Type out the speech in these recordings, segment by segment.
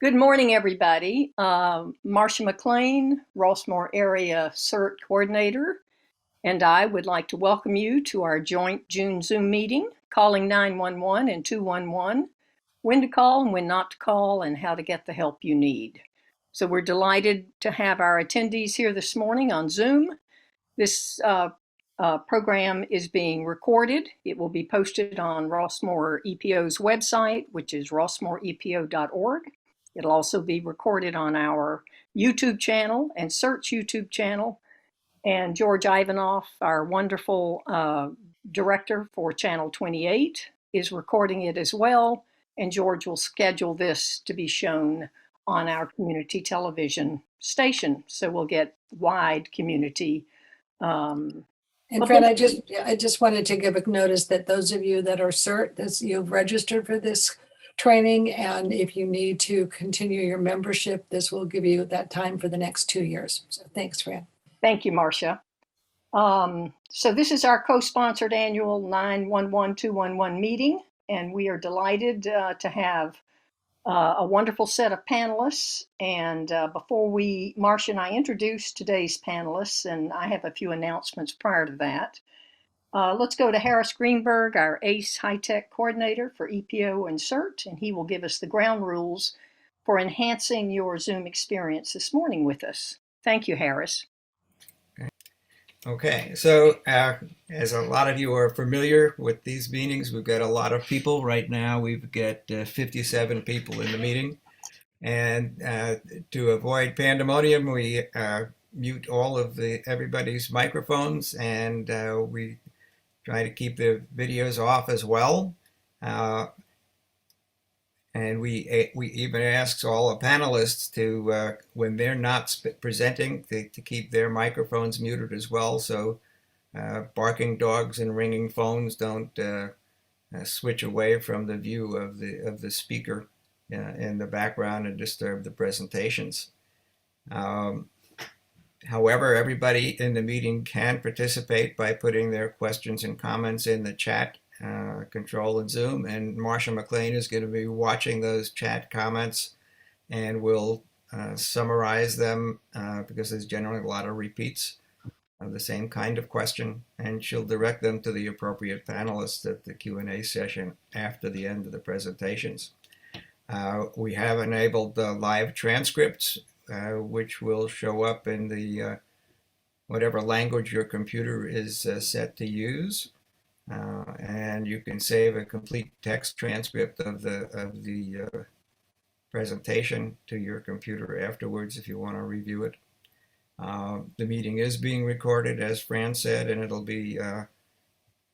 Good morning, everybody. Marcia McLean, Rossmoor Area CERT Coordinator, and I would like to welcome you to our joint June Zoom meeting, calling 911 and 211, when to call and when not to call, and how to get the help you need. So we're delighted to have our attendees here this morning on Zoom. This program is being recorded. It will be posted on Rossmoor EPO's website, which is rossmoorepo.org. It'll also be recorded on our YouTube channel and CERT YouTube channel. And George Ivanoff, our wonderful director for Channel 28, is recording it as well. And George will schedule this to be shown on our community television station. So we'll get wide community. And Fran, I just wanted to give a notice that those of you that are CERT, you've registered for this training, and if you need to continue your membership, this will give you that time for the next 2 years. So thanks, Fran. Thank you, Marcia. So this is our co-sponsored annual 911-211 meeting, and we are delighted to have a wonderful set of panelists. And before Marcia and I introduce today's panelists, and I have a few announcements prior to that, let's go to Harris Greenberg, our ACE High-Tech Coordinator for EPO and CERT, and he will give us the ground rules for enhancing your Zoom experience this morning with us. Thank you, Harris. Okay, so as a lot of you are familiar with these meetings, we've got a lot of people right now. We've got 57 people in the meeting. And to avoid pandemonium, we mute all of everybody's microphones, and we try to keep the videos off as well. And we even ask all the panelists to, when they're not presenting, to keep their microphones muted as well, so barking dogs and ringing phones don't switch away from the view of the speaker in the background and disturb the presentations. However, everybody in the meeting can participate by putting their questions and comments in the chat control in Zoom, and Marcia McLean is going to be watching those chat comments and will summarize them because there's generally a lot of repeats of the same kind of question, and she'll direct them to the appropriate panelists at the Q&A session after the end of the presentations. We have enabled live transcripts, which will show up in the whatever language your computer is set to use. And you can save a complete text transcript of the presentation to your computer afterwards if you want to review it. The meeting is being recorded, as Fran said, and it'll be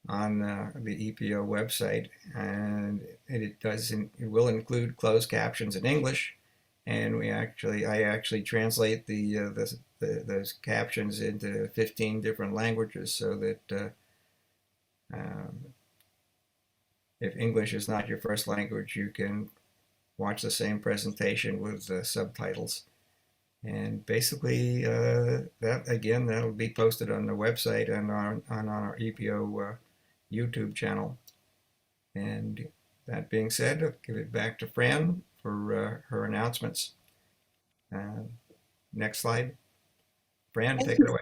on the EPO website, and it will include closed captions in English, and I actually translate those captions into 15 different languages, so that if English is not your first language, you can watch the same presentation with subtitles. And basically, that'll be posted on the website and on our EPO YouTube channel. And that being said, I'll give it back to Fran for her announcements. Next slide. Fran, take it away.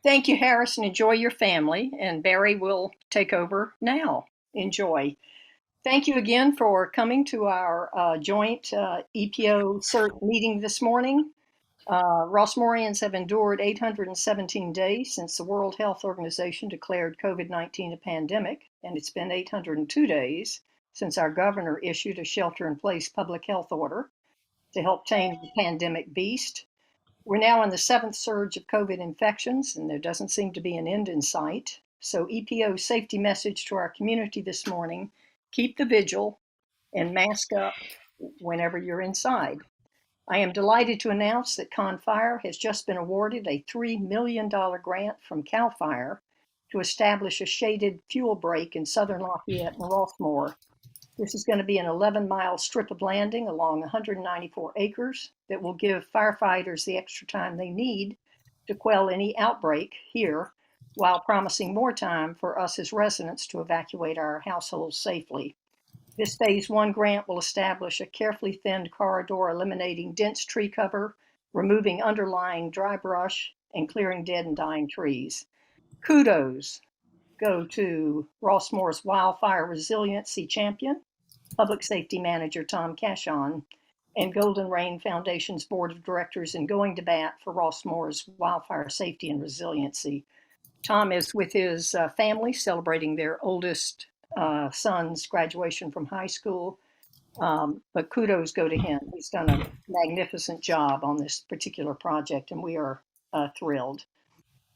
Thank you, Harris, and enjoy your family. And Barry will take over now. Enjoy. Thank you again for coming to our joint EPO CERT meeting this morning. Rossmoorians have endured 817 days since the World Health Organization declared COVID-19 a pandemic, and it's been 802 days since our governor issued a shelter-in-place public health order to help tame the pandemic beast. We're now in the 7th surge of COVID infections, and there doesn't seem to be an end in sight. So EPO's safety message to our community this morning: keep the vigil and mask up whenever you're inside. I am delighted to announce that CON Fire has just been awarded a $3 million grant from CAL FIRE to establish a shaded fuel break in southern Lafayette and Rossmoor. This is going to be an 11-mile strip of landing along 194 acres that will give firefighters the extra time they need to quell any outbreak here, while promising more time for us as residents to evacuate our households safely. This Phase 1 grant will establish a carefully thinned corridor, eliminating dense tree cover, removing underlying dry brush, and clearing dead and dying trees. Kudos go to Rossmoor's Wildfire Resiliency Champion, Public Safety Manager Tom Cashon, and Golden Rain Foundation's Board of Directors in going to bat for Rossmoor's wildfire safety and resiliency. Tom is with his family celebrating their oldest son's graduation from high school. But kudos go to him. He's done a magnificent job on this particular project, and we are thrilled.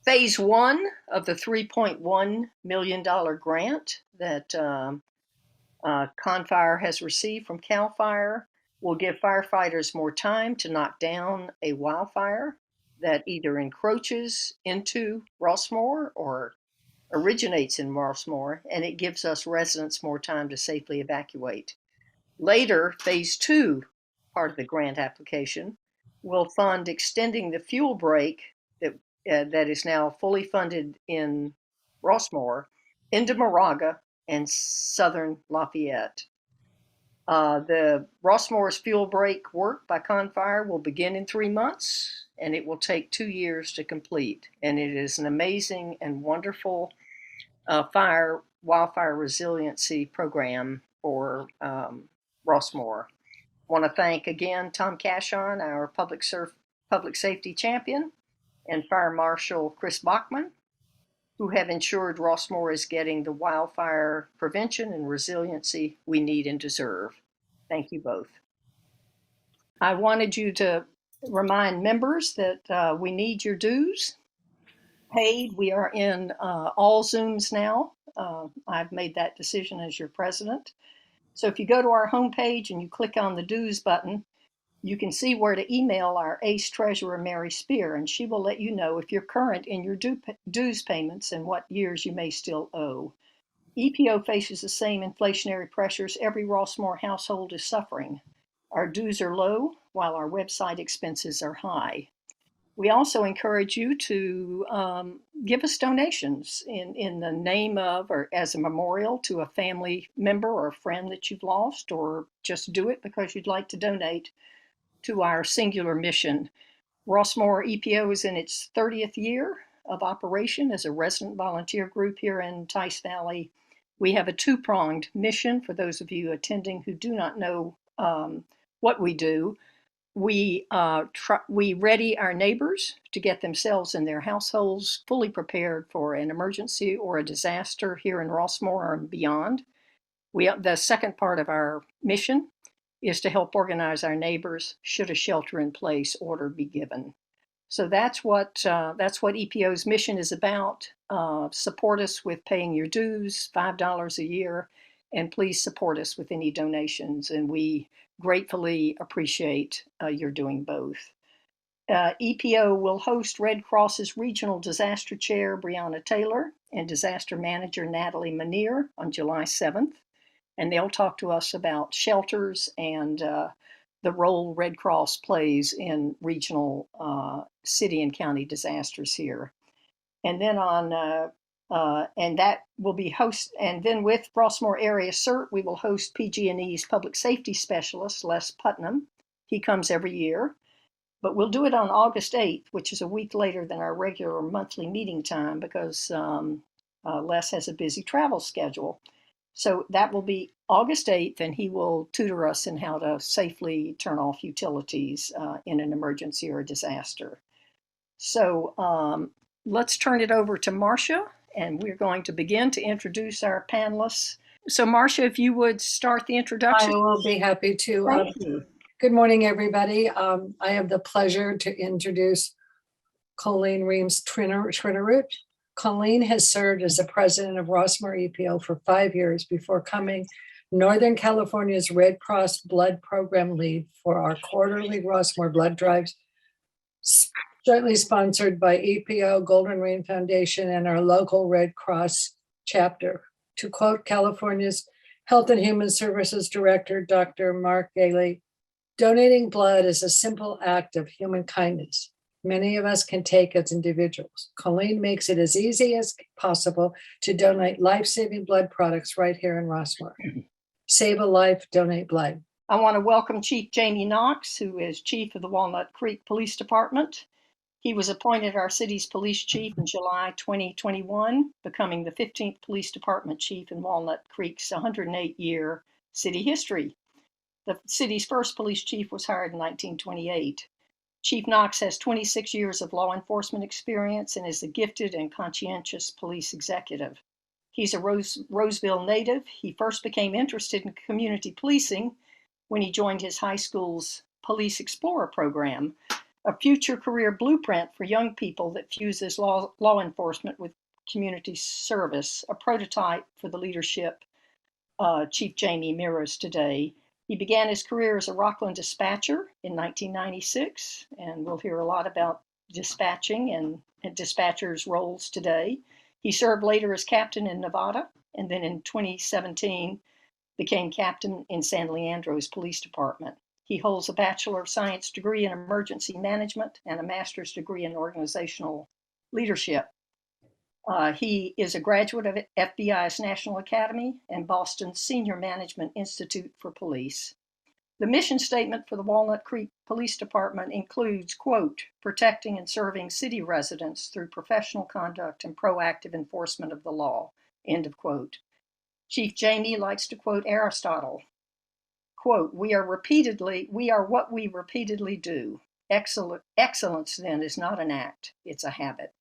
Phase 1 of the $3.1 million grant that Confire has received from CAL FIRE will give firefighters more time to knock down a wildfire that either encroaches into Rossmoor or originates in Rossmoor, and it gives us residents more time to safely evacuate. Later, Phase 2, part of the grant application, will fund extending the fuel break that is now fully funded in Rossmoor into Moraga and southern Lafayette. The Rossmoor's fuel break work by Confire will begin in 3 months, and it will take 2 years to complete. And it is an amazing and wonderful wildfire resiliency program for Rossmoor. I want to thank again Tom Cashon, our public safety champion, and Fire Marshal Chris Bachman, who have ensured Rossmoor is getting the wildfire prevention and resiliency we need and deserve. Thank you both. I wanted you to remind members that we need your dues paid. We are in all Zooms now. I've made that decision as your president. So if you go to our homepage and you click on the dues button, you can see where to email our ACE treasurer, Mary Spear, and she will let you know if you're current in your dues payments and what years you may still owe. EPO faces the same inflationary pressures every Rossmoor household is suffering. Our dues are low, while our website expenses are high. We also encourage you to give us donations in the name of or as a memorial to a family member or a friend that you've lost, or just do it because you'd like to donate to our singular mission. Rossmoor EPO is in its 30th year of operation as a resident volunteer group here in Tice Valley. We have a two-pronged mission for those of you attending who do not know what we do. We ready our neighbors to get themselves and their households fully prepared for an emergency or a disaster here in Rossmoor and beyond. The second part of our mission is to help organize our neighbors should a shelter-in-place order be given. So that's what EPO's mission is about. Support us with paying your dues, $5 a year, and please support us with any donations. And we gratefully appreciate your doing both. EPO will host Red Cross's Regional Disaster Chair, Brianna Taylor, and Disaster Manager, Natalie Manier, on July 7th. And they'll talk to us about shelters and the role Red Cross plays in regional city and county disasters here. And then and that will be and then with Rossmoor Area CERT, we will host PG&E's public safety specialist, Les Putnam. He comes every year, but we'll do it on August 8th, which is a week later than our regular monthly meeting time because Les has a busy travel schedule. So that will be August 8th, and he will tutor us in how to safely turn off utilities in an emergency or a disaster. So let's turn it over to Marcia, and we're going to begin to introduce our panelists. So Marcia, if you would start the introduction. I will be happy to. Thank you. Good morning, everybody. I have the pleasure to introduce Colene Reams Trinerut. Colene has served as the president of Rossmoor EPO for 5 years before becoming Northern California's Red Cross Blood Program lead for our quarterly Rossmoor blood drives, jointly sponsored by EPO, Golden Rain Foundation, and our local Red Cross chapter. To quote California's Health and Human Services Director, Dr. Mark Gailey, donating blood is a simple act of human kindness many of us can take as individuals. Colene makes it as easy as possible to donate life-saving blood products right here in Rossmoor. Save a life, donate blood. I want to welcome Chief Jamie Knox, who is Chief of the Walnut Creek Police Department. He was appointed our city's police chief in July 2021, becoming the 15th police department chief in Walnut Creek's 108-year city history. The city's first police chief was hired in 1928. Chief Knox has 26 years of law enforcement experience and is a gifted and conscientious police executive. He's a Roseville native. He first became interested in community policing when he joined his high school's Police Explorer program, a future career blueprint for young people that fuses law enforcement with community service, a prototype for the leadership Chief Jamie mirrors today. He began his career as a Rockland dispatcher in 1996, and we'll hear a lot about dispatching and dispatchers' roles today. He served later as captain in Nevada, and then in 2017 became captain in San Leandro's police department. He holds a Bachelor of Science degree in emergency management and a master's degree in organizational leadership. He is a graduate of FBI's National Academy and Boston's Senior Management Institute for Police. The mission statement for the Walnut Creek Police Department includes, quote, protecting and serving city residents through professional conduct and proactive enforcement of the law, end of quote. Chief Jamie likes to quote Aristotle, quote, we are what we repeatedly do. Excellence then is not an act, it's a habit.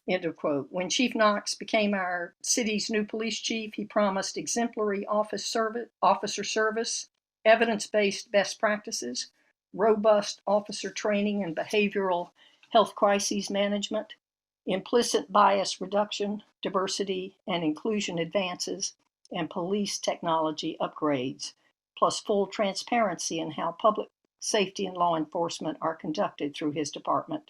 End of quote. When Chief Knox became our city's new police chief, he promised exemplary officer service, evidence-based best practices, robust officer training and behavioral health crises management, implicit bias reduction, diversity and inclusion advances, and police technology upgrades, plus full transparency in how public safety and law enforcement are conducted through his department.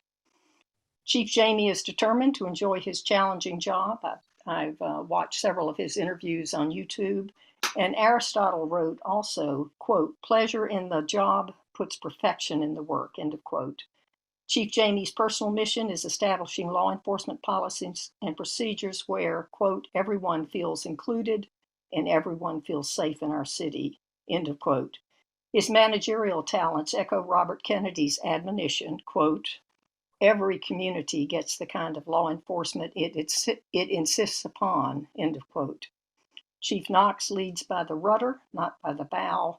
Chief Jamie is determined to enjoy his challenging job. I've watched several of his interviews on YouTube. And Aristotle wrote also, quote, pleasure in the job puts perfection in the work, end of quote. Chief Jamie's personal mission is establishing law enforcement policies and procedures where, quote, everyone feels included and everyone feels safe in our city, end of quote. His managerial talents echo Robert Kennedy's admonition, quote, every community gets the kind of law enforcement it insists upon, end of quote. Chief Knox leads by the rudder, not by the bow.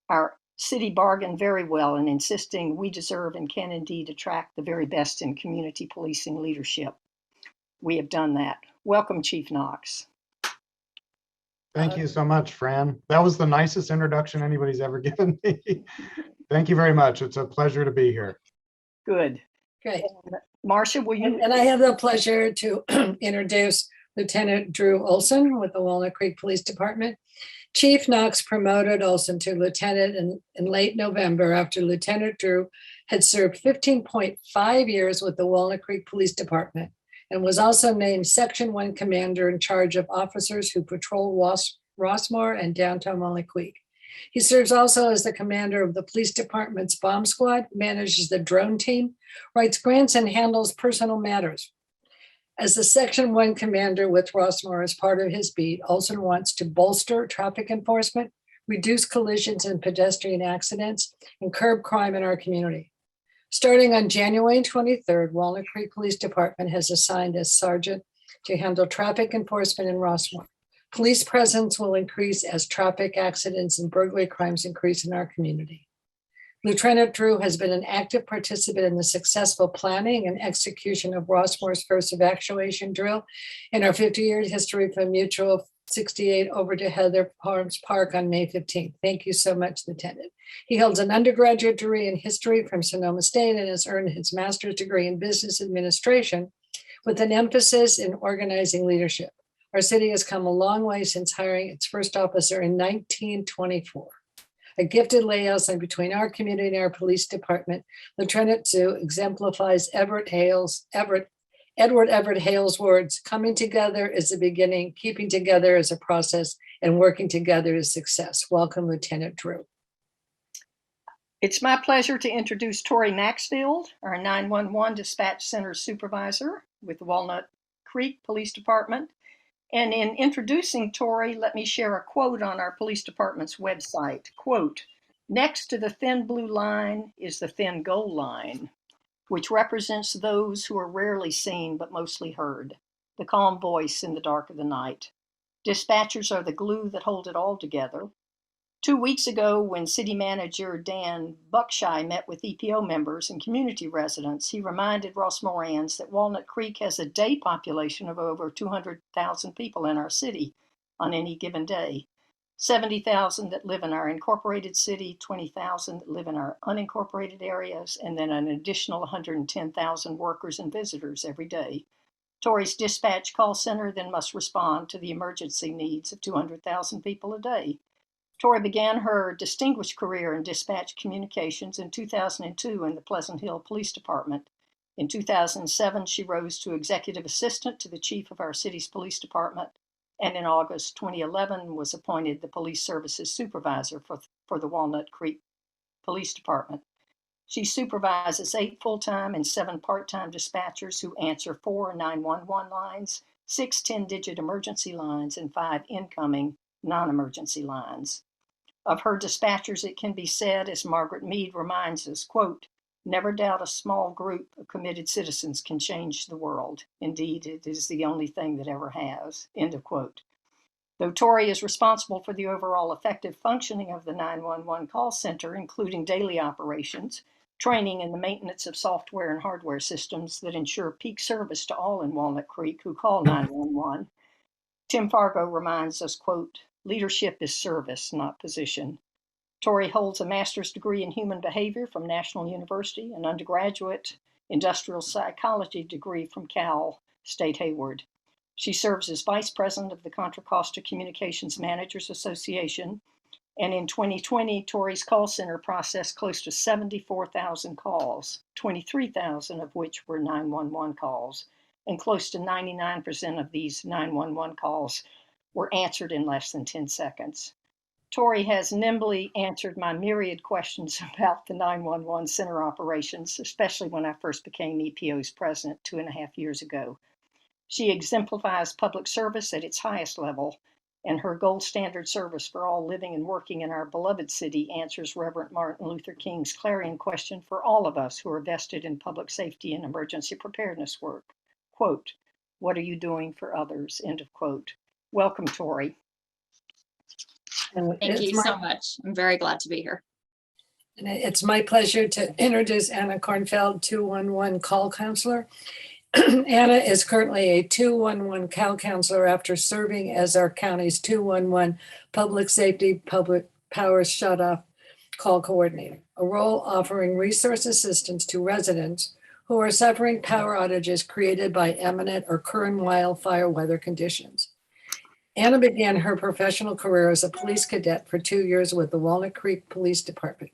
Our city bargained very well in insisting we deserve and can indeed attract the very best in community policing leadership. We have done that. Welcome, Chief Knox. Thank you so much, Fran. That was the nicest introduction anybody's ever given me. Thank you very much. It's a pleasure to be here. Good. Great. Marcia, will you? And I have the pleasure to introduce Lieutenant Drew Olson with the Walnut Creek Police Department. Chief Knox promoted Olson to lieutenant in late November after Lieutenant Drew had served 15.5 years with the Walnut Creek Police Department and was also named Section 1 Commander in charge of officers who patrol Rossmoor and downtown Walnut Creek. He serves also as the commander of the police department's bomb squad, manages the drone team, writes grants, and handles personal matters. As the Section 1 commander with Rossmoor as part of his beat, Olson wants to bolster traffic enforcement, reduce collisions and pedestrian accidents, and curb crime in our community. Starting on January 23rd, Walnut Creek Police Department has assigned a sergeant to handle traffic enforcement in Rossmoor. Police presence will increase as traffic accidents and burglary crimes increase in our community. Lieutenant Drew has been an active participant in the successful planning and execution of Rossmoor's first evacuation drill in our 50-year history from Mutual 68 over to Heather Farms Park on May 15th. Thank you so much, Lieutenant. He holds an undergraduate degree in history from Sonoma State and has earned his master's degree in business administration with an emphasis in organizing leadership. Our city has come a long way since hiring its first officer in 1924. A gifted liaison between our community and our police department, Lieutenant Drew exemplifies Edward Everett Hale's words, coming together is the beginning, keeping together is a process, and working together is success. Welcome, Lieutenant Drew. It's my pleasure to introduce Tori Maxfield, our 911 Dispatch Center Supervisor with the Walnut Creek Police Department. And in introducing Tori, let me share a quote on our police department's website. Quote, "Next to the thin blue line is the thin gold line, which represents those who are rarely seen but mostly heard, the calm voice in the dark of the night. Dispatchers are the glue that hold it all together. 2 weeks ago, when City Manager Dan Buckshire met with EPO members and community residents, he reminded Rossmoorans that Walnut Creek has a day population of over 200,000 people in our city on any given day. 70,000 that live in our incorporated city, 20,000 that live in our unincorporated areas, and then an additional 110,000 workers and visitors every day. Tori's dispatch call center then must respond to the emergency needs of 200,000 people a day. Tori began her distinguished career in dispatch communications in 2002 in the Pleasant Hill Police Department. In 2007, she rose to executive assistant to the chief of our city's police department, and in August 2011 was appointed the police services supervisor for the Walnut Creek Police Department. She supervises 8 full-time and 7 part-time dispatchers who answer 4 911 lines, 6 10-digit emergency lines, and 5 incoming non-emergency lines. Of her dispatchers, it can be said, as Margaret Mead reminds us, quote, "Never doubt a small group of committed citizens can change the world. Indeed, it is the only thing that ever has," end of quote. Though Tori is responsible for the overall effective functioning of the 911 call center, including daily operations, training, and the maintenance of software and hardware systems that ensure peak service to all in Walnut Creek who call 911, Tim Fargo reminds us, quote, "Leadership is service, not position." Tori holds a master's degree in human behavior from National University, an undergraduate industrial psychology degree from Cal State Hayward. She serves as vice president of the Contra Costa Communications Managers Association, and in 2020, Tori's call center processed close to 74,000 calls, 23,000 of which were 911 calls, and close to 99% of these 911 calls were answered in less than 10 seconds. Tori has nimbly answered my myriad questions about the 911 center operations, especially when I first became EPO's president 2.5 years ago. She exemplifies public service at its highest level, and her gold standard service for all living and working in our beloved city answers Reverend Martin Luther King's clarion question for all of us who are vested in public safety and emergency preparedness work. Quote, "What are you doing for others?" End of quote. Welcome, Tori. Thank you so much. I'm very glad to be here. And it's my pleasure to introduce Anna Kornfeld, 211 call counselor. Anna is currently a 211 call counselor after serving as our county's 211 public safety, public powers shutoff call coordinator, a role offering resource assistance to residents who are suffering power outages created by imminent or current wildfire weather conditions. Anna began her professional career as a police cadet for 2 years with the Walnut Creek Police Department.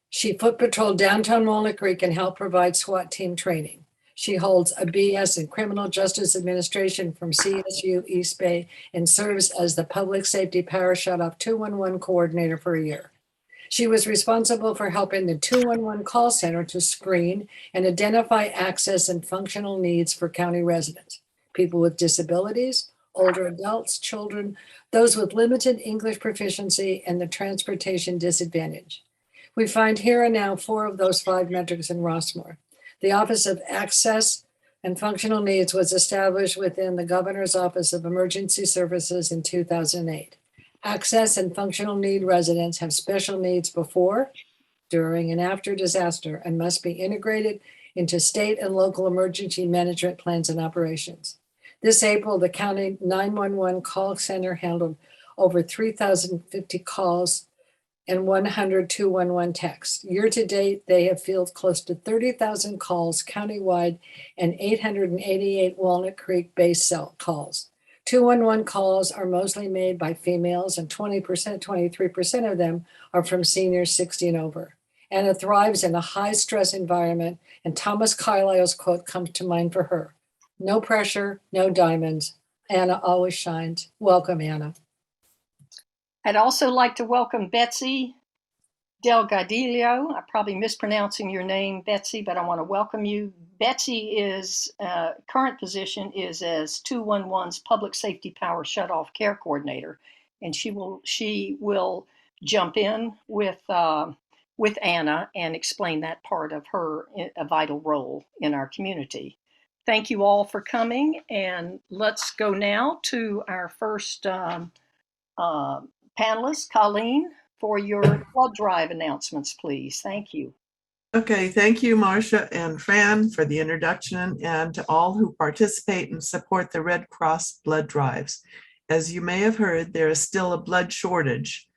She foot patrolled downtown Walnut Creek and helped provide SWAT team training. She holds a BS in Criminal Justice Administration from CSU East Bay and serves as the Public Safety Power Shutoff 211 coordinator for a year. She was responsible for helping the 211 call center to screen and identify access and functional needs for county residents, people with disabilities, older adults, children, those with limited English proficiency, and the transportation disadvantage. We find here and now 4 of those 5 metrics in Rossmoor. The Office of Access and Functional Needs was established within the Governor's Office of Emergency Services in 2008. Access and functional need residents have special needs before, during, and after disaster and must be integrated into state and local emergency management plans and operations. This April, the county 911 call center handled over 3,050 calls and 100 211 texts. Year to date, they have fielded close to 30,000 calls countywide and 888 Walnut Creek-based cell calls. 211 calls are mostly made by females, and 23% of them are from seniors 60 and over. Anna thrives in a high-stress environment, and Thomas Carlyle's quote comes to mind for her: "No pressure, no diamonds. Anna always shines." Welcome, Anna. I'd also like to welcome Betsy, Delgadillo. I'm probably mispronouncing your name, Betsy, but I want to welcome you. Betsy is current position is as 211's Public Safety Power Shutoff Care Coordinator, and she will jump in with Anna and explain that part of her a vital role in our community. Thank you all for coming, and let's go now to our first panelist, Colene, for your blood drive announcements, please. Thank you. Okay, thank you, Marcia and Fran, for the introduction, and to all who participate and support the Red Cross blood drives. As you may have heard, there is still a blood shortage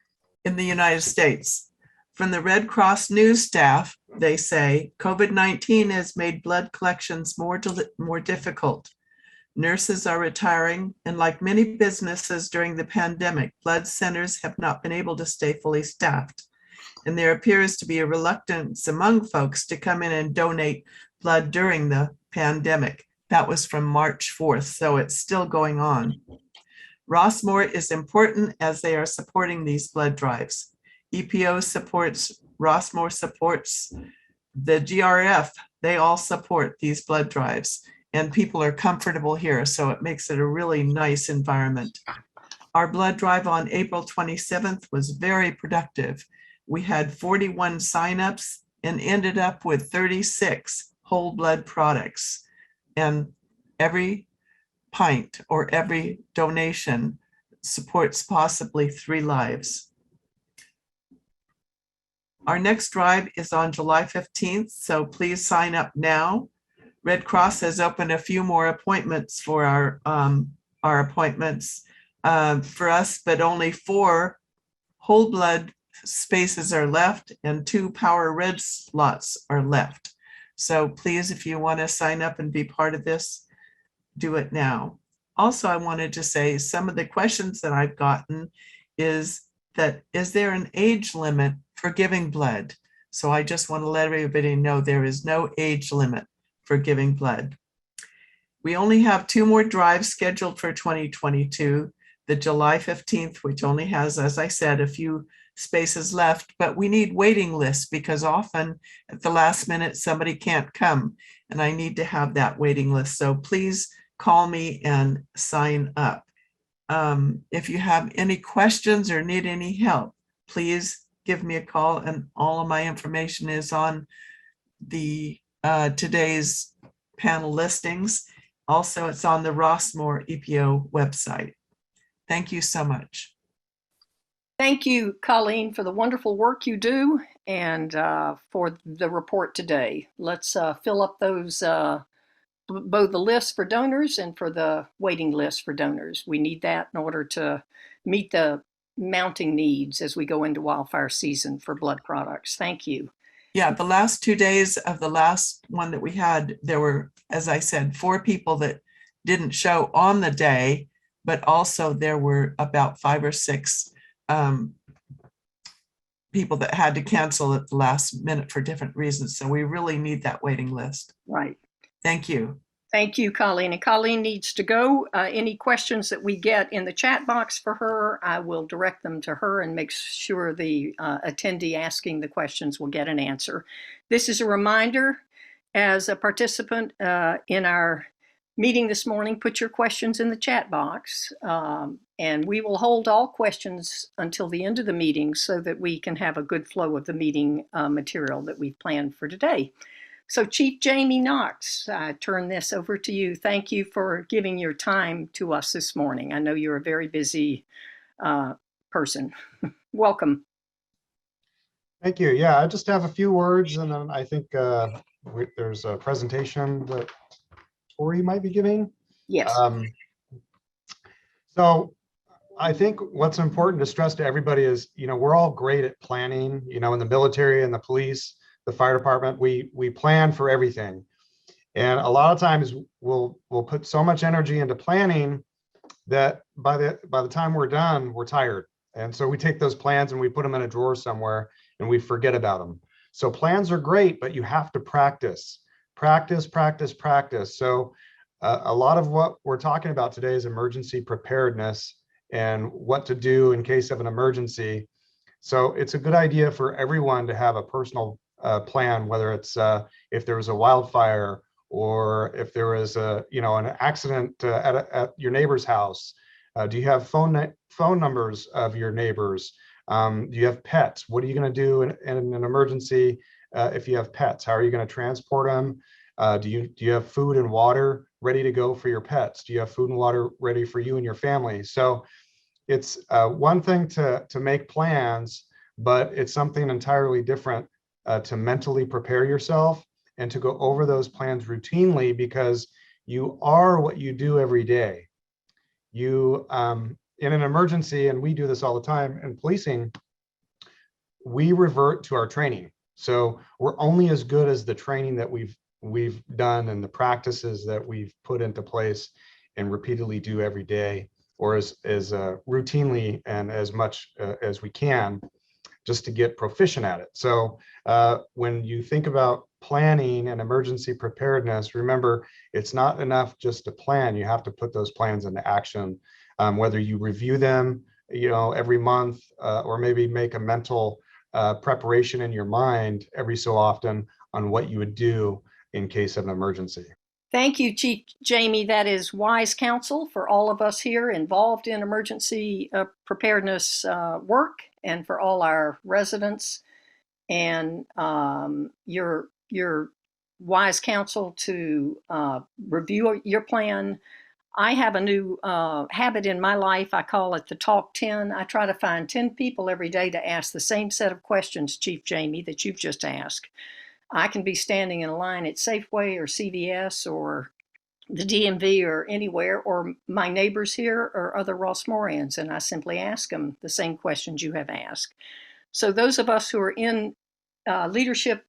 in the United States. From the Red Cross news staff, they say COVID-19 has made blood collections more difficult. Nurses are retiring, and like many businesses during the pandemic, blood centers have not been able to stay fully staffed. And there appears to be a reluctance among folks to come in and donate blood during the pandemic. That was from March 4th, so it's still going on. Rossmoor is important as they are supporting these blood drives. EPO supports, Rossmoor supports, the GRF, they all support these blood drives. And people are comfortable here, so it makes it a really nice environment. Our blood drive on April 27th was very productive. We had 41 signups and ended up with 36 whole blood products. And every pint or every donation supports possibly 3 lives. Our next drive is on July 15th, so please sign up now. Red Cross has opened a few more appointments for our appointments for us, but only 4 whole blood spaces are left and 2 power red slots are left. So please, if you want to sign up and be part of this, do it now. Also, I wanted to say some of the questions that I've gotten is there an age limit for giving blood? So I just want to let everybody know there is no age limit for giving blood. We only have 2 more drives scheduled for 2022, the July 15th, which only has, as I said, a few spaces left, but we need waiting lists because often at the last minute, somebody can't come and I need to have that waiting list. So please call me and sign up. If you have any questions or need any help, please give me a call, and all of my information is on the today's panel listings. Also, it's on the Rossmoor EPO website. Thank you so much. Thank you, Colleen, for the wonderful work you do and for the report today. Let's fill up those, both the lists for donors and for the waiting list for donors. We need that in order to meet the mounting needs as we go into wildfire season for blood products. Thank you. Yeah, the last 2 days of the last one that we had, there were, as I said, 4 people that didn't show on the day, but also there were about 5 or 6 people that had to cancel at the last minute for different reasons. So we really need that waiting list. Right. Thank you. Thank you, Colleen. And Colleen needs to go. Any questions that we get in the chat box for her, I will direct them to her and make sure the attendee asking the questions will get an answer. This is a reminder, as a participant in our meeting this morning, put your questions in the chat box, and we will hold all questions until the end of the meeting so that we can have a good flow of the meeting material that we've planned for today. So Chief Jamie Knox, I turn this over to you. Thank you for giving your time to us this morning. I know you're a very busy person. Welcome. Thank you. Yeah, I just have a few words, and then I think there's a presentation that Tori might be giving. Yes. So I think what's important to stress to everybody is, we're all great at planning, in the military and the police, the fire department, we plan for everything. And a lot of times we'll put so much energy into planning that by the time we're done, we're tired. And so we take those plans and we put them in a drawer somewhere and we forget about them. So plans are great, but you have to practice. So a lot of what we're talking about today is emergency preparedness and what to do in case of an emergency. So it's a good idea for everyone to have a personal plan, whether it's if there was a wildfire or if there was an accident at your neighbor's house. Do you have phone numbers of your neighbors? Do you have pets? What are you going to do in an emergency if you have pets? How are you going to transport them? Do you have food and water ready to go for your pets? Do you have food and water ready for you and your family? So it's one thing to make plans, but it's something entirely different to mentally prepare yourself and to go over those plans routinely, because you are what you do every day. You in an emergency, and we do this all the time in policing, we revert to our training. So we're only as good as the training that we've done and the practices that we've put into place and repeatedly do every day, or as routinely and as much as we can, just to get proficient at it. So when you think about planning and emergency preparedness, remember, it's not enough just to plan. You have to put those plans into action, whether you review them, every month, or maybe make a mental preparation in your mind every so often on what you would do in case of an emergency. Thank you, Chief Jamie. That is wise counsel for all of us here involved in emergency preparedness work, and for all our residents. And your wise counsel to review your plan. I have a new habit in my life. I call it the Talk 10. I try to find 10 people every day to ask the same set of questions, Chief Jamie, that you've just asked. I can be standing in a line at Safeway or CVS or the DMV or anywhere, or my neighbors here or other Rossmoorians, and I simply ask them the same questions you have asked. So those of us who are in leadership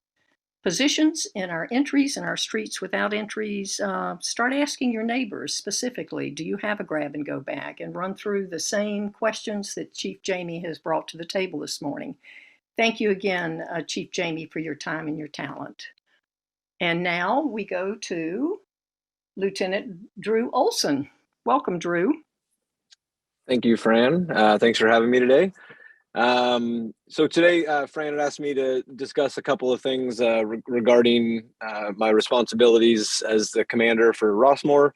positions in our entries and our streets without entries, start asking your neighbors specifically, do you have a grab and go bag? And run through the same questions that Chief Jamie has brought to the table this morning. Thank you again, Chief Jamie, for your time and your talent. And now we go to Lieutenant Drew Olson. Welcome, Drew. Thank you, Fran. Thanks for having me today. So today, Fran had asked me to discuss a couple of things regarding my responsibilities as the commander for Rossmoor,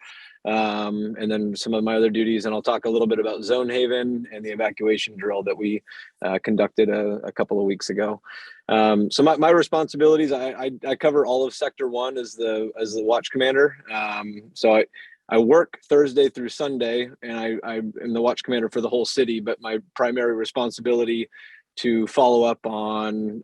and then some of my other duties. And I'll talk a little bit about ZoneHaven and the evacuation drill that we conducted a couple of weeks ago. So my responsibilities, I cover all of Sector 1 as the watch commander. So I work Thursday through Sunday, and I am the watch commander for the whole city, but my primary responsibility to follow up on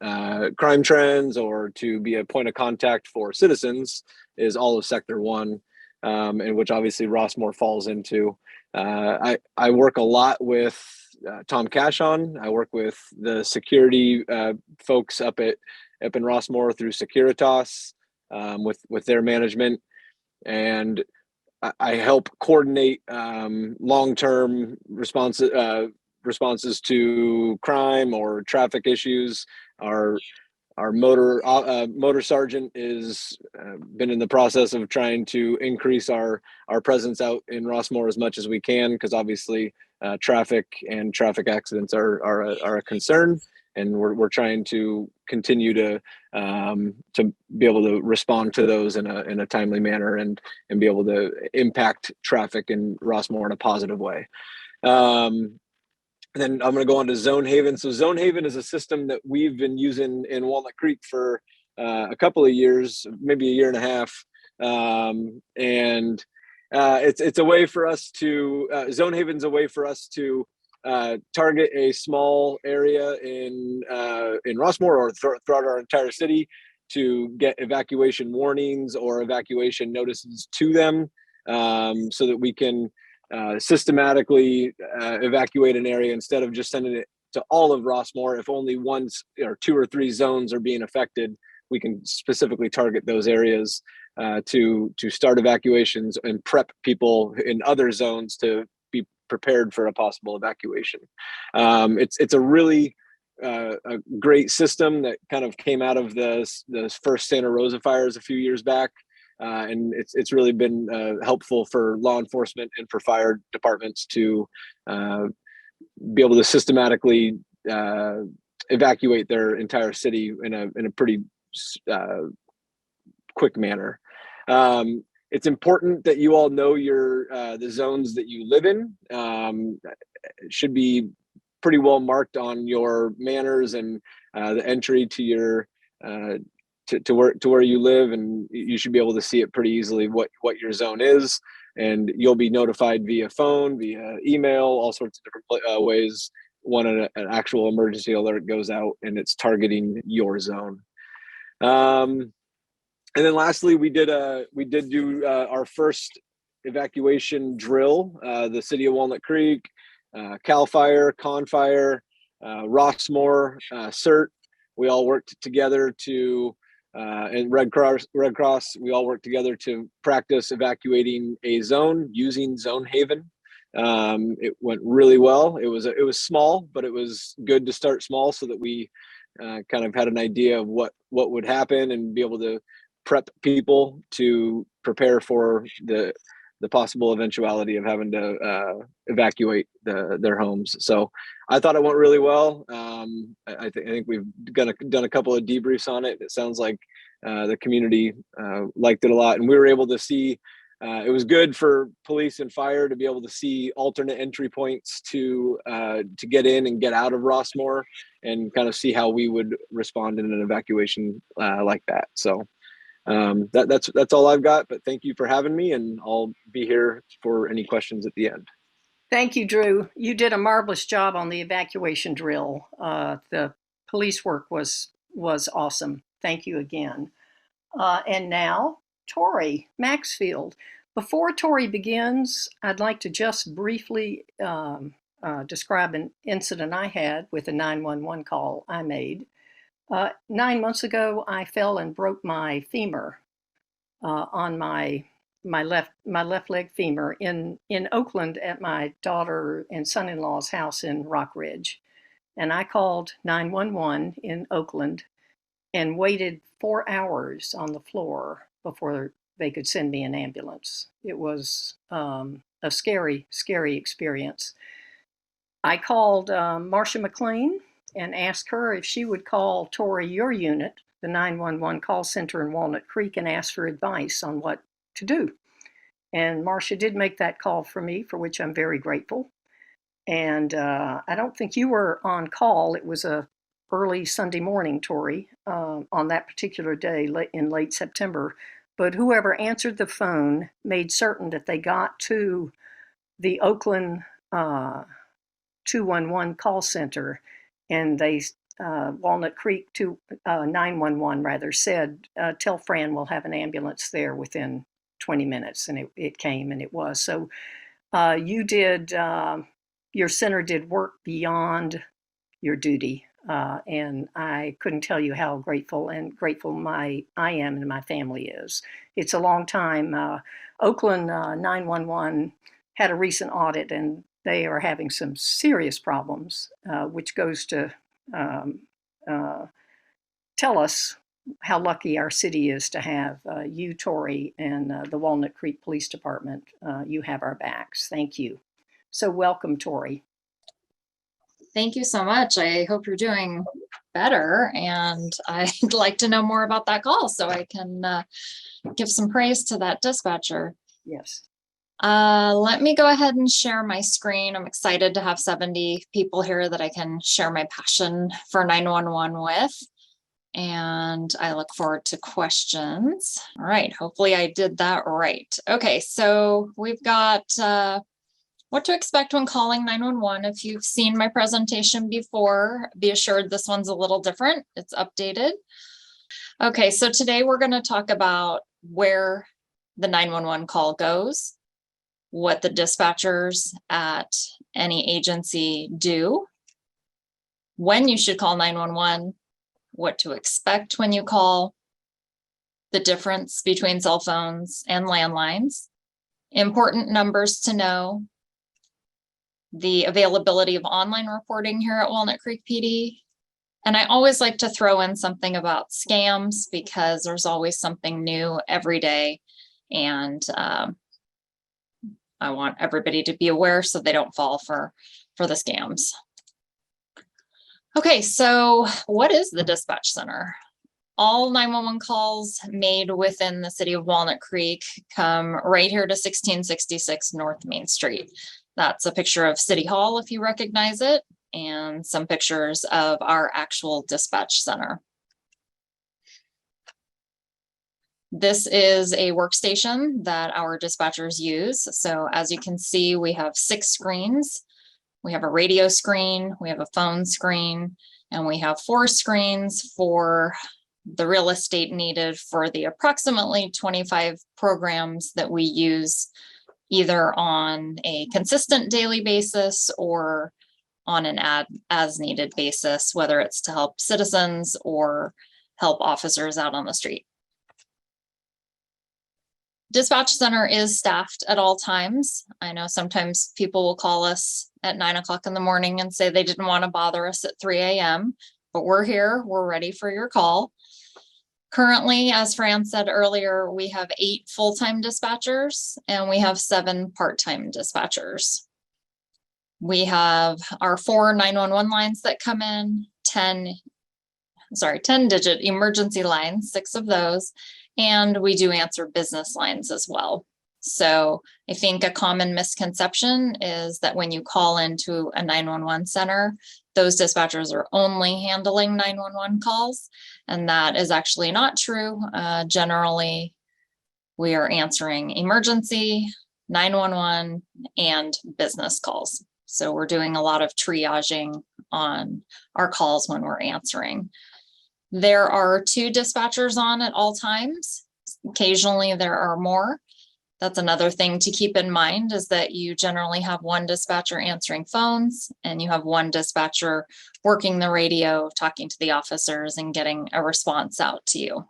crime trends or to be a point of contact for citizens is all of Sector 1, and which obviously Rossmoor falls into. I work a lot with Tom Cashon. I work with the security folks up in Rossmoor through Securitas with their management, and I help coordinate long-term responses to crime or traffic issues. Our motor sergeant is been in the process of trying to increase our presence out in Rossmoor as much as we can, because obviously traffic and traffic accidents are a concern, and we're trying to continue to be able to respond to those in a timely manner and be able to impact traffic in Rossmoor in a positive way. Then I'm going to go on to ZoneHaven. So ZoneHaven is a system that we've been using in Walnut Creek for a couple of years, maybe a year and a half, and it's a way for us to ZoneHaven's a way for us to target a small area in Rossmoor or throughout our entire city to get evacuation warnings or evacuation notices to them, so that we can systematically evacuate an area instead of just sending it to all of Rossmoor. If only one or two or three zones are being affected, we can specifically target those areas to start evacuations and prep people in other zones to be prepared for a possible evacuation. It's a really a great system that kind of came out of the first Santa Rosa fires a few years back. And it's really been helpful for law enforcement and for fire departments to be able to systematically evacuate their entire city in a pretty quick manner. It's important that you all know your the zones that you live in. It should be pretty well marked on your manners and the entry to your to where you live, and you should be able to see it pretty easily what your zone is, and you'll be notified via phone, via email, all sorts of different ways when an actual emergency alert goes out and it's targeting your zone. And then lastly, we did do our first evacuation drill. The city of Walnut Creek, Cal Fire, Con Fire, Rossmoor, CERT. We all worked together to, and Red Cross. We all worked together to practice evacuating a zone using ZoneHaven. It went really well. It was small, but it was good to start small so that we kind of had an idea of what would happen and be able to prep people to prepare for the possible eventuality of having to evacuate their homes. So I thought it went really well. I think we've done a couple of debriefs on it. It sounds like the community liked it a lot, and we were able to see. It was good for police and fire to be able to see alternate entry points to get in and get out of Rossmoor, and kind of see how we would respond in an evacuation like that. So that's all I've got, but thank you for having me, and I'll be here for any questions at the end. Thank you, Drew. You did a marvelous job on the evacuation drill. The police work was awesome. Thank you again. And now, Tori, Maxfield. Before Tori begins, I'd like to just briefly describe an incident I had with a 911 call I made. 9 months ago, I fell and broke my femur on my left leg femur in Oakland at my daughter and son-in-law's house in Rock Ridge. And I called 911 in Oakland and waited 4 hours on the floor before they could send me an ambulance. It was a scary, scary experience. I called Marcia McLean and asked her if she would call Tori, your unit, the 911 call center in Walnut Creek, and ask for advice on what to do. And Marcia did make that call for me, for which I'm very grateful. And I don't think you were on call. It was a early Sunday morning, Tori, on that particular day in late September. But whoever answered the phone made certain that they got to the Oakland 211 call center, and they Walnut Creek 911 rather said, tell Fran we'll have an ambulance there within 20 minutes, and it came, and it was. So you did, your center did work beyond your duty, and I couldn't tell you how grateful I am and my family is. It's a long time. Oakland 911 had a recent audit, and they are having some serious problems, which goes to tell us how lucky our city is to have you, Tori, and the Walnut Creek Police Department. You have our backs. Thank you. So welcome, Tori. Thank you so much. I hope you're doing better, and I'd like to know more about that call so I can give some praise to that dispatcher. Yes. Let me go ahead and share my screen. I'm excited to have 70 people here that I can share my passion for 911 with. And I look forward to questions. All right, hopefully I did that right. Okay, so we've got what to expect when calling 911. If you've seen my presentation before, be assured this one's a little different. It's updated. Okay, so today we're going to talk about where the 911 call goes, what the dispatchers at any agency do, when you should call 911, what to expect when you call, the difference between cell phones and landlines, important numbers to know, the availability of online reporting here at Walnut Creek PD. And I always like to throw in something about scams because there's always something new every day. And I want everybody to be aware so they don't fall for the scams. Okay, so what is the dispatch center? All 911 calls made within the city of Walnut Creek come right here to 1666 North Main Street. That's a picture of City Hall, if you recognize it, and some pictures of our actual dispatch center. This is a workstation that our dispatchers use. So as you can see, we have 6 screens. We have a radio screen, we have a phone screen, and we have 4 screens for the real estate needed for the approximately 25 programs that we use either on a consistent daily basis or on an as needed basis, whether it's to help citizens or help officers out on the street. Dispatch center is staffed at all times. I know sometimes people will call us at 9 o'clock in the morning and say they didn't want to bother us at 3 a.m., but we're here, we're ready for your call. Currently, as Fran said earlier, we have 8 full-time dispatchers and we have 7 part-time dispatchers. We have our 4 911 lines that come in, 10-digit emergency lines, 6 of those, and we do answer business lines as well. So I think a common misconception is that when you call into a 911 center, those dispatchers are only handling 911 calls, and that is actually not true. Generally, we are answering emergency, 911, and business calls. So we're doing a lot of triaging on our calls when we're answering. There are 2 dispatchers on at all times. Occasionally there are more. That's another thing to keep in mind, is that you generally have 1 dispatcher answering phones and you have 1 dispatcher working the radio, talking to the officers and getting a response out to you.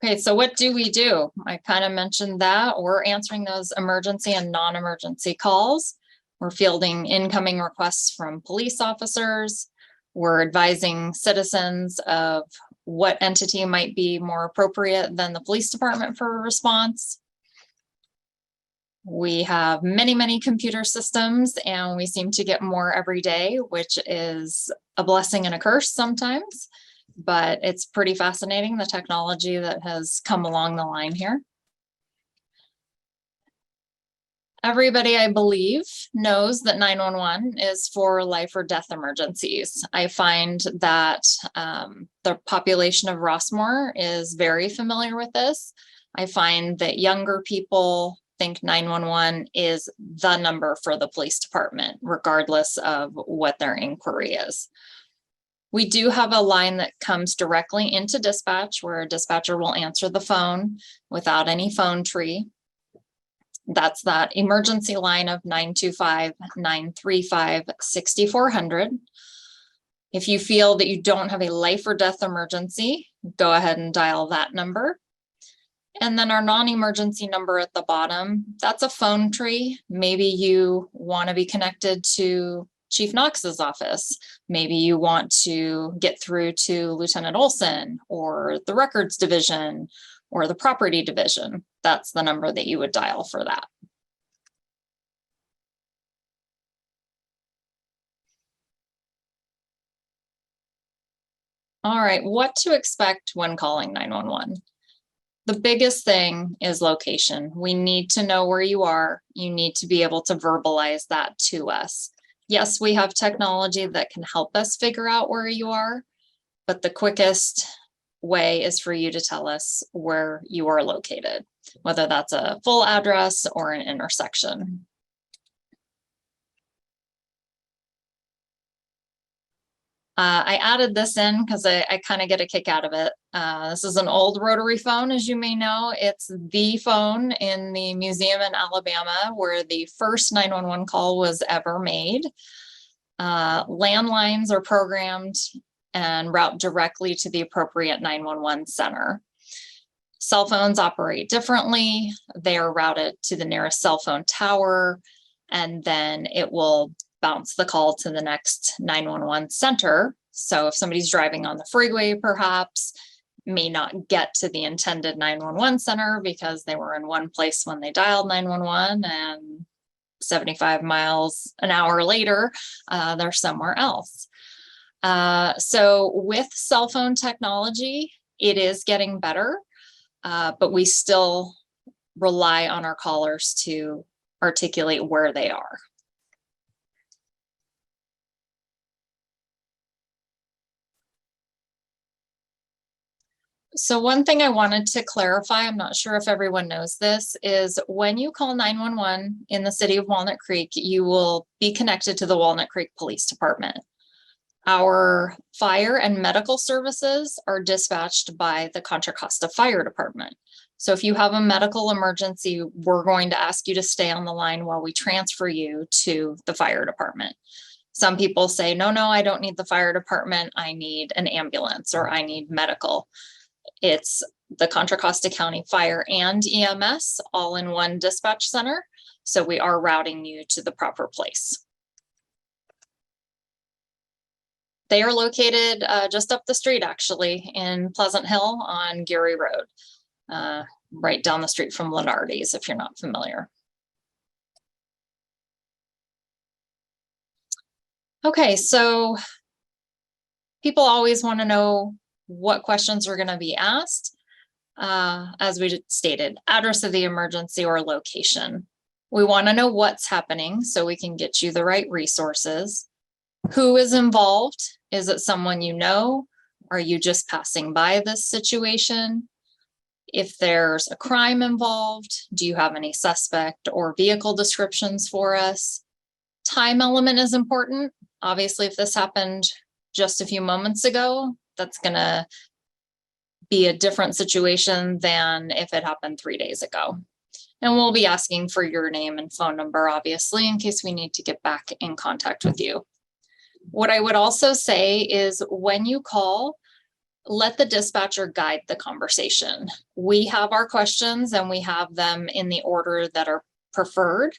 Okay, so what do we do? I kind of mentioned that we're answering those emergency and non-emergency calls. We're fielding incoming requests from police officers. We're advising citizens of what entity might be more appropriate than the police department for a response. We have many, many computer systems, and we seem to get more every day, which is a blessing and a curse sometimes, but it's pretty fascinating, the technology that has come along the line here. Everybody, I believe, knows that 911 is for life or death emergencies. I find that the population of Rossmoor is very familiar with this. I find that younger people think 911 is the number for the police department, regardless of what their inquiry is. We do have a line that comes directly into dispatch, where a dispatcher will answer the phone without any phone tree. That's that emergency line of 925-935-6400. If you feel that you don't have a life or death emergency, go ahead and dial that number. And then our non-emergency number at the bottom, that's a phone tree. Maybe you want to be connected to Chief Knox's office. Maybe you want to get through to Lieutenant Olson or the records division or the property division. That's the number that you would dial for that. All right, what to expect when calling 911? The biggest thing is location. We need to know where you are. You need to be able to verbalize that to us. Yes, we have technology that can help us figure out where you are, but the quickest way is for you to tell us where you are located, whether that's a full address or an intersection. I added this in because I kind of get a kick out of it. This is an old rotary phone, as you may know. It's the phone in the museum in Alabama where the first 911 call was ever made. Landlines are programmed and route directly to the appropriate 911 center. Cell phones operate differently. They are routed to the nearest cell phone tower, and then it will bounce the call to the next 911 center. So if somebody's driving on the freeway, perhaps may not get to the intended 911 center because they were in one place when they dialed 911 and 75 miles an hour later, they're somewhere else. So with cell phone technology, it is getting better, but we still rely on our callers to articulate where they are. So one thing I wanted to clarify, I'm not sure if everyone knows this, is when you call 911 in the city of Walnut Creek, you will be connected to the Walnut Creek Police Department. Our fire and medical services are dispatched by the Contra Costa Fire Department. So if you have a medical emergency, we're going to ask you to stay on the line while we transfer you to the fire department. Some people say, no, I don't need the fire department. I need an ambulance or I need medical. It's the Contra Costa County Fire and EMS all in one dispatch center. So we are routing you to the proper place. They are located just up the street, actually, in Pleasant Hill on Geary Road, right down the street from Lenardi's, if you're not familiar. Okay, so people always want to know what questions are going to be asked. As we stated, address of the emergency or location. We want to know what's happening so we can get you the right resources. Who is involved? Is it someone you know? Are you just passing by this situation? If there's a crime involved, do you have any suspect or vehicle descriptions for us? Time element is important. Obviously, if this happened just a few moments ago, that's going to be a different situation than if it happened 3 days ago. And we'll be asking for your name and phone number, obviously, in case we need to get back in contact with you. What I would also say is when you call, let the dispatcher guide the conversation. We have our questions and we have them in the order that are preferred.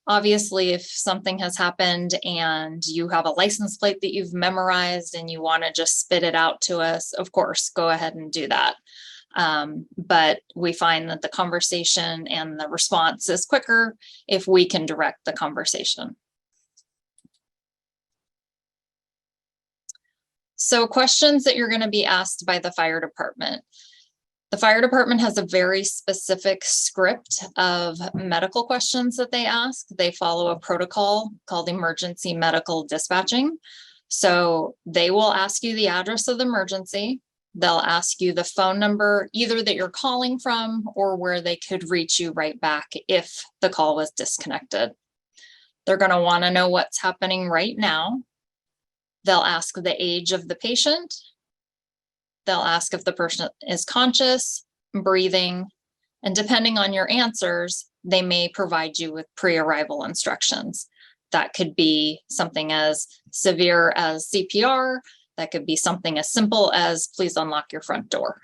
Obviously, if something has happened and you have a license plate that you've memorized and you want to just spit it out to us, of course, go ahead and do that. But we find that the conversation and the response is quicker if we can direct the conversation. So questions that you're going to be asked by the fire department. The fire department has a very specific script of medical questions that they ask. They follow a protocol called emergency medical dispatching. So they will ask you the address of the emergency. They'll ask you the phone number, either that you're calling from or where they could reach you right back if the call was disconnected. They're going to want to know what's happening right now. They'll ask the age of the patient. They'll ask if the person is conscious, breathing, and depending on your answers, they may provide you with pre-arrival instructions. That could be something as severe as CPR. That could be something as simple as please unlock your front door.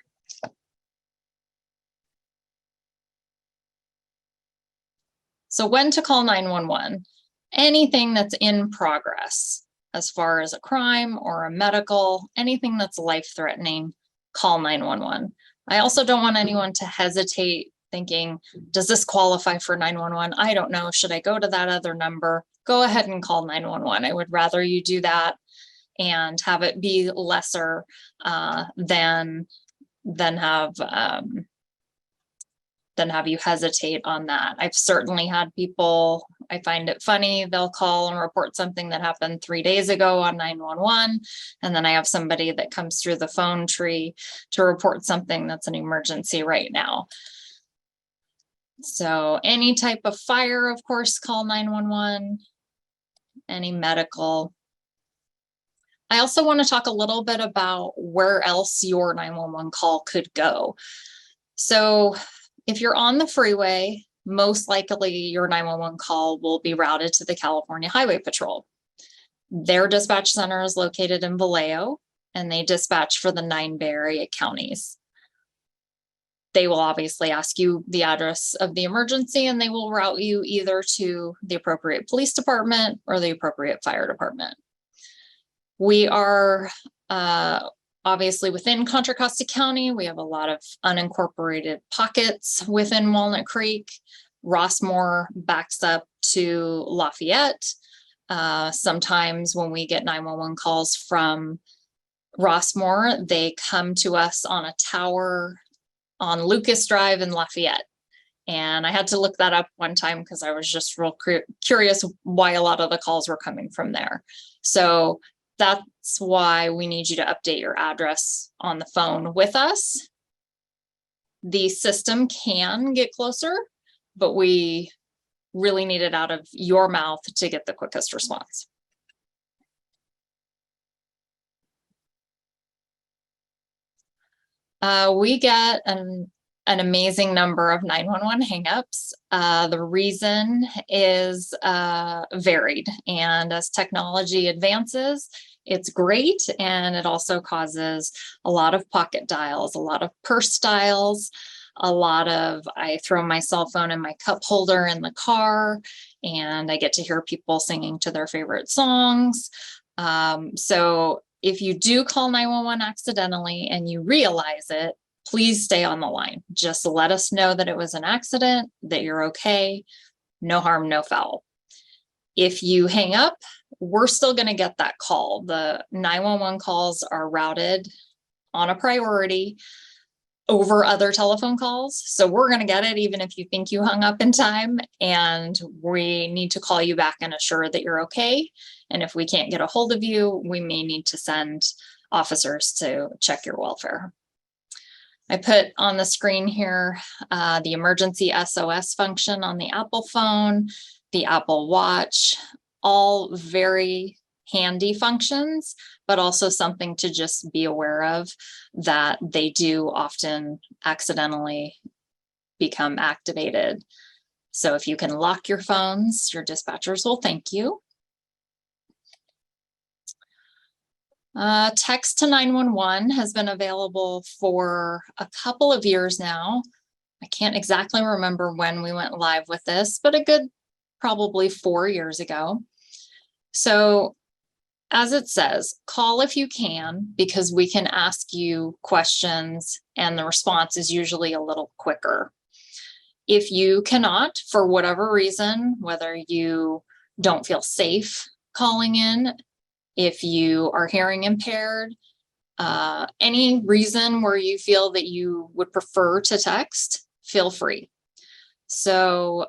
So when to call 911? Anything that's in progress. As far as a crime or a medical, anything that's life-threatening, call 911. I also don't want anyone to hesitate thinking, does this qualify for 911? I don't know, should I go to that other number? Go ahead and call 911. I would rather you do that and have it be lesser than have you hesitate on that. I've certainly had people, I find it funny, they'll call and report something that happened 3 days ago on 911. And then I have somebody that comes through the phone tree to report something that's an emergency right now. So any type of fire, of course, call 911, any medical. I also want to talk a little bit about where else your 911 call could go. So if you're on the freeway, most likely your 911 call will be routed to the California Highway Patrol. Their dispatch center is located in Vallejo, and they dispatch for the 9 Bay Area counties. They will obviously ask you the address of the emergency, and they will route you either to the appropriate police department or the appropriate fire department. We are obviously within Contra Costa County. We have a lot of unincorporated pockets within Walnut Creek. Rossmoor backs up to Lafayette. Sometimes when we get 911 calls from Rossmoor, they come to us on a tower on Lucas Drive in Lafayette. And I had to look that up one time because I was just real curious why a lot of the calls were coming from there. So that's why we need you to update your address on the phone with us. The system can get closer, but we really need it out of your mouth to get the quickest response. We get an amazing number of 911 hangups. The reason is varied, and as technology advances, it's great, and it also causes a lot of pocket dials, a lot of purse dials, a lot of I throw my cell phone in my cup holder in the car, and I get to hear people singing to their favorite songs. So if you do call 911 accidentally and you realize it, please stay on the line. Just let us know that it was an accident, that you're okay, no harm, no foul. If you hang up, we're still going to get that call. The 911 calls are routed on a priority over other telephone calls. So we're going to get it even if you think you hung up in time, and we need to call you back and assure that you're okay. And if we can't get a hold of you, we may need to send officers to check your welfare. I put on the screen here the emergency SOS function on the Apple phone, the Apple Watch, all very handy functions, but also something to just be aware of that they do often accidentally become activated. So if you can lock your phones, your dispatchers will thank you. Text to 911 has been available for a couple of years now. I can't exactly remember when we went live with this, but a good probably 4 years ago. So as it says, call if you can, because we can ask you questions and the response is usually a little quicker. If you cannot, for whatever reason, whether you don't feel safe calling in, if you are hearing impaired, any reason where you feel that you would prefer to text, feel free. So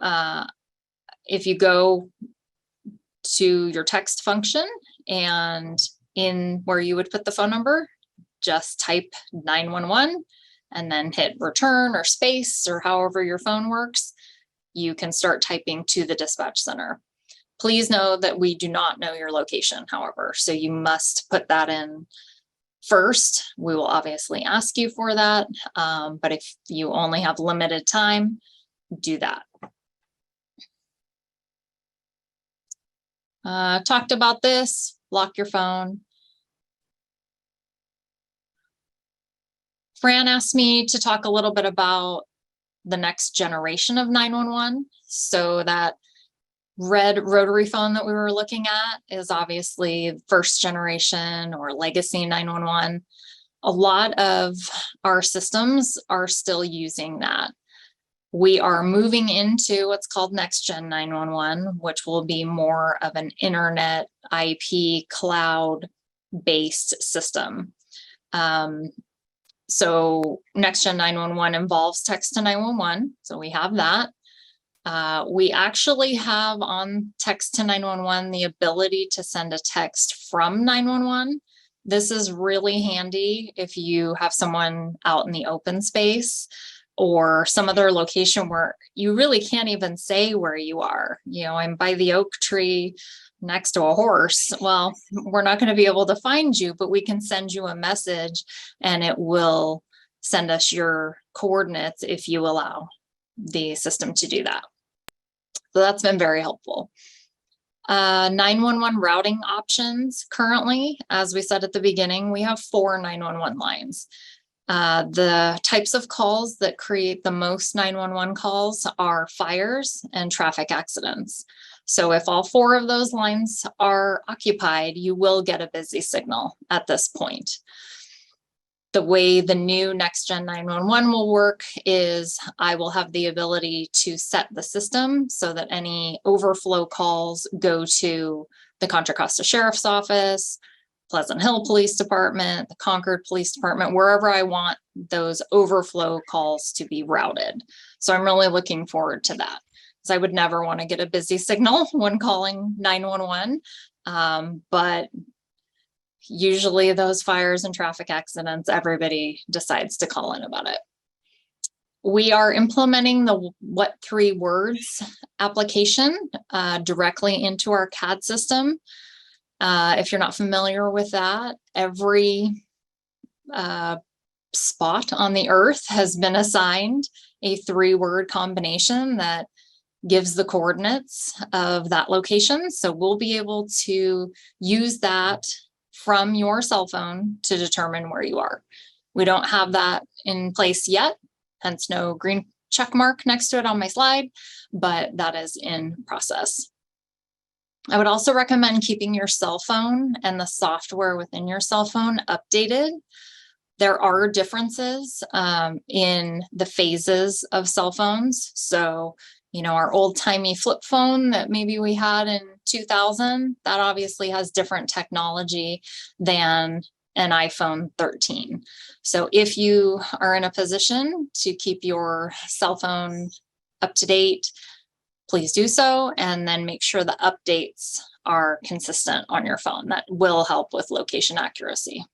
if you go to your text function and in where you would put the phone number, just type 911 and then hit return or space or however your phone works. You can start typing to the dispatch center. Please know that we do not know your location, however, so you must put that in first. We will obviously ask you for that, but if you only have limited time, do that. Talked about this, lock your phone. Fran asked me to talk a little bit about the next generation of 911. So that red rotary phone that we were looking at is obviously first generation or legacy 911. A lot of our systems are still using that. We are moving into what's called next gen 911, which will be more of an internet IP cloud based system. So next gen 911 involves text to 911. So we have that. We actually have on text to 911 the ability to send a text from 911. This is really handy if you have someone out in the open space or some other location where you really can't even say where you are. You know, I'm by the oak tree next to a horse. Well, we're not going to be able to find you, but we can send you a message and it will send us your coordinates if you allow the system to do that. So that's been very helpful. 911 routing options. Currently, as we said at the beginning, we have 4 911 lines. The types of calls that create the most 911 calls are fires and traffic accidents. So if all 4 of those lines are occupied, you will get a busy signal at this point. The way the new Next Gen 911 will work is I will have the ability to set the system so that any overflow calls go to the Contra Costa Sheriff's Office, Pleasant Hill Police Department, the Concord Police Department, wherever I want those overflow calls to be routed. So I'm really looking forward to that, because I would never want to get a busy signal when calling 911. But usually those fires and traffic accidents, everybody decides to call in about it. We are implementing the What 3 Words application directly into our CAD system. If you're not familiar with that, every spot on the earth has been assigned a 3-word combination that gives the coordinates of that location. So we'll be able to use that from your cell phone to determine where you are. We don't have that in place yet, hence no green check mark next to it on my slide, but that is in process. I would also recommend keeping your cell phone and the software within your cell phone updated. There are differences in the phases of cell phones. So, you know, our old timey flip phone that maybe we had in 2000, that obviously has different technology than an iPhone 13. So if you are in a position to keep your cell phone up to date, please do so, and then make sure the updates are consistent on your phone. That will help with location accuracy.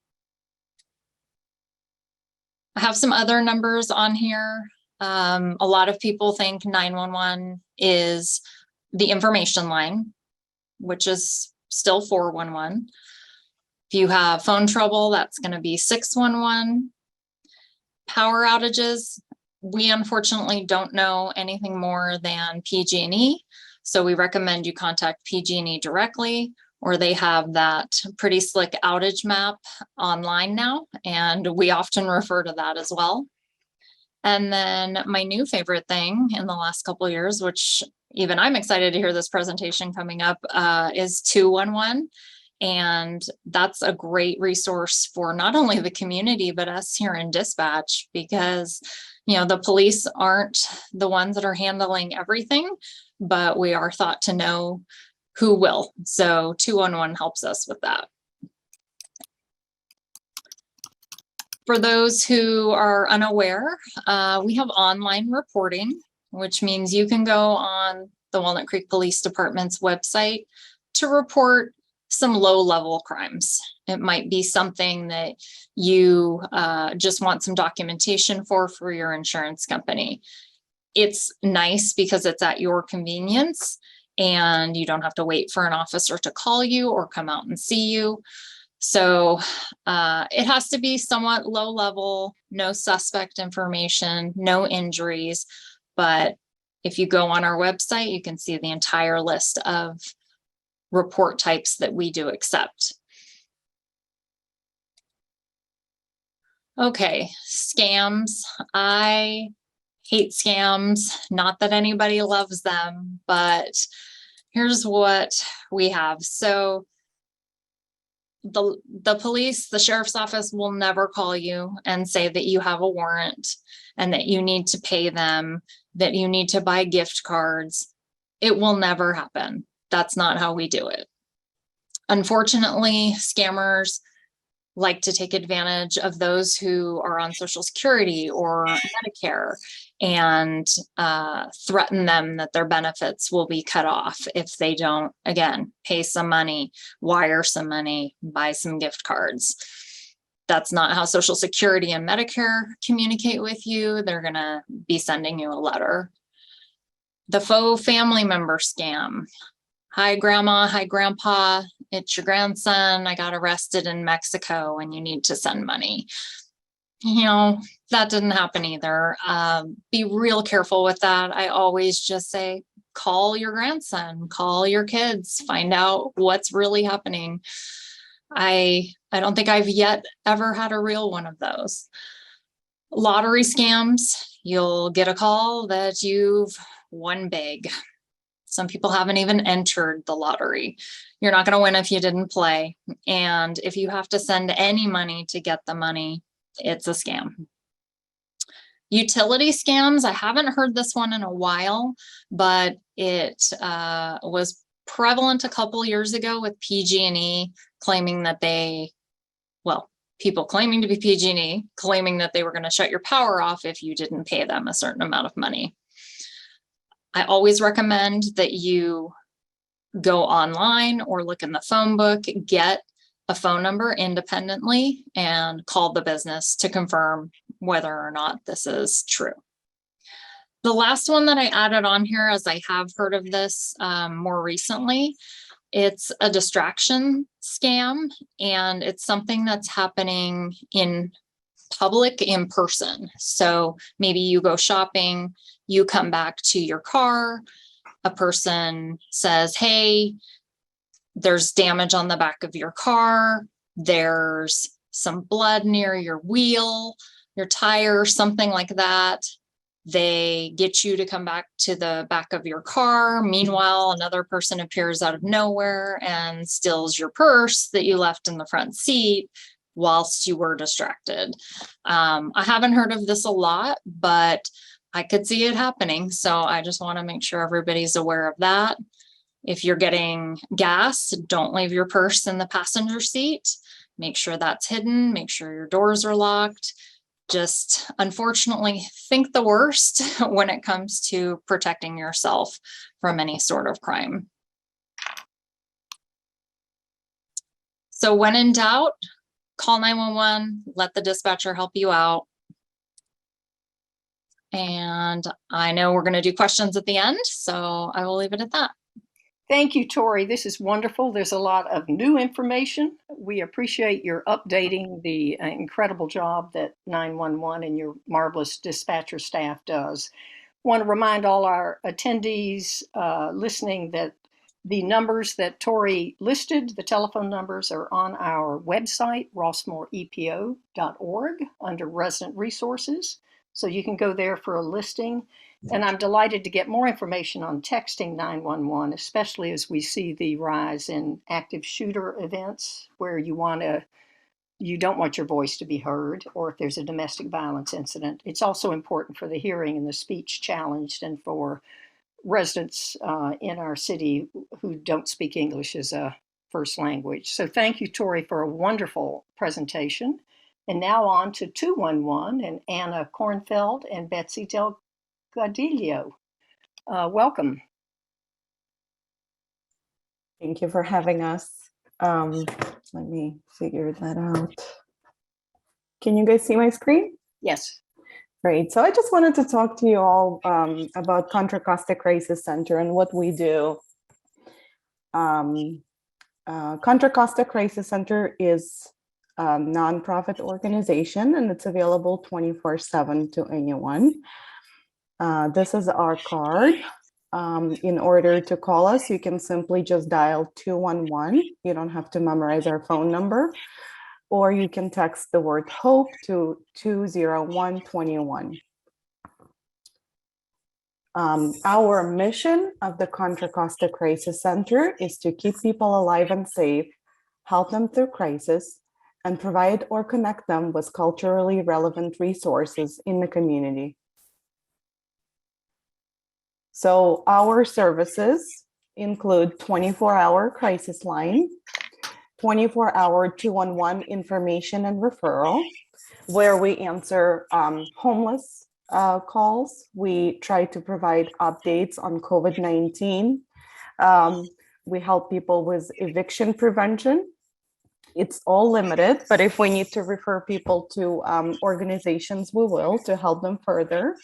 I have some other numbers on here. A lot of people think 911 is the information line, which is still 411. If you have phone trouble, that's going to be 611. Power outages, we unfortunately don't know anything more than PG&E. So we recommend you contact PG&E directly, or they have that pretty slick outage map online now, and we often refer to that as well. And then my new favorite thing in the last couple of years, which even I'm excited to hear this presentation coming up, is 211. And that's a great resource for not only the community, but us here in dispatch, because, you know, the police aren't the ones that are handling everything, but we are thought to know who will. So 211 helps us with that. For those who are unaware, we have online reporting, which means you can go on the Walnut Creek Police Department's website to report some low-level crimes. It might be something that you just want some documentation for your insurance company. It's nice because it's at your convenience and you don't have to wait for an officer to call you or come out and see you. So it has to be somewhat low level, no suspect information, no injuries. But if you go on our website, you can see the entire list of report types that we do accept. Okay, scams. I hate scams, not that anybody loves them, but here's what we have. So the police, the sheriff's office will never call you and say that you have a warrant and that you need to pay them, that you need to buy gift cards. It will never happen. That's not how we do it. Unfortunately, scammers like to take advantage of those who are on Social Security or Medicare and threaten them that their benefits will be cut off if they don't, again, pay some money, wire some money, buy some gift cards. That's not how Social Security and Medicare communicate with you. They're going to be sending you a letter. The faux family member scam. Hi, grandma. Hi, grandpa. It's your grandson. I got arrested in Mexico and you need to send money. You know, that didn't happen either. Be real careful with that. I always just say, call your grandson, call your kids, find out what's really happening. I don't think I've yet ever had a real one of those. Lottery scams, you'll get a call that you've won big. Some people haven't even entered the lottery. You're not going to win if you didn't play. And if you have to send any money to get the money, it's a scam. Utility scams, I haven't heard this one in a while, but it was prevalent a couple years ago with PG&E claiming that people claiming to be PG&E, claiming that they were going to shut your power off if you didn't pay them a certain amount of money. I always recommend that you go online or look in the phone book, get a phone number independently and call the business to confirm whether or not this is true. The last one that I added on here, as I have heard of this more recently, it's a distraction scam, and it's something that's happening in public in person. So maybe you go shopping, you come back to your car, a person says, hey, there's damage on the back of your car, there's some blood near your wheel, your tire, something like that. They get you to come back to the back of your car. Meanwhile, another person appears out of nowhere and steals your purse that you left in the front seat whilst you were distracted. I haven't heard of this a lot, but I could see it happening. So I just want to make sure everybody's aware of that. If you're getting gas, don't leave your purse in the passenger seat. Make sure that's hidden. Make sure your doors are locked. Just unfortunately think the worst when it comes to protecting yourself from any sort of crime. So when in doubt, call 911, let the dispatcher help you out. And I know we're going to do questions at the end, so I will leave it at that. Thank you, Tori. This is wonderful. There's a lot of new information. We appreciate your updating the incredible job that 911 and your marvelous dispatcher staff does. Want to remind all our attendees listening that the numbers that Tori listed, the telephone numbers, are on our website, rossmoorepo.org, under Resident Resources. So you can go there for a listing. And I'm delighted to get more information on texting 911, especially as we see the rise in active shooter events where you don't want your voice to be heard, or if there's a domestic violence incident. It's also important for the hearing and the speech challenged and for residents in our city who don't speak English as a first language. So thank you, Tori, for a wonderful presentation. And now on to 211 and Anna Kornfeld and Betsy Delgadillo. Welcome. Thank you for having us. Let me figure that out. Can you guys see my screen? Yes. Great. So I just wanted to talk to you all about Contra Costa Crisis Center and what we do. Contra Costa Crisis Center is a nonprofit organization, and it's available 24/7 to anyone. This is our card. In order to call us, you can simply just dial 211. You don't have to memorize our phone number, or you can text the word HOPE to 20121. Our mission of the Contra Costa Crisis Center is to keep people alive and safe, help them through crisis, and provide or connect them with culturally relevant resources in the community. So our services include 24-hour crisis line, 24-hour 211 information and referral, where we answer homeless calls. We try to provide updates on COVID-19. We help people with eviction prevention. It's all limited, but if we need to refer people to organizations, we will, to help them further.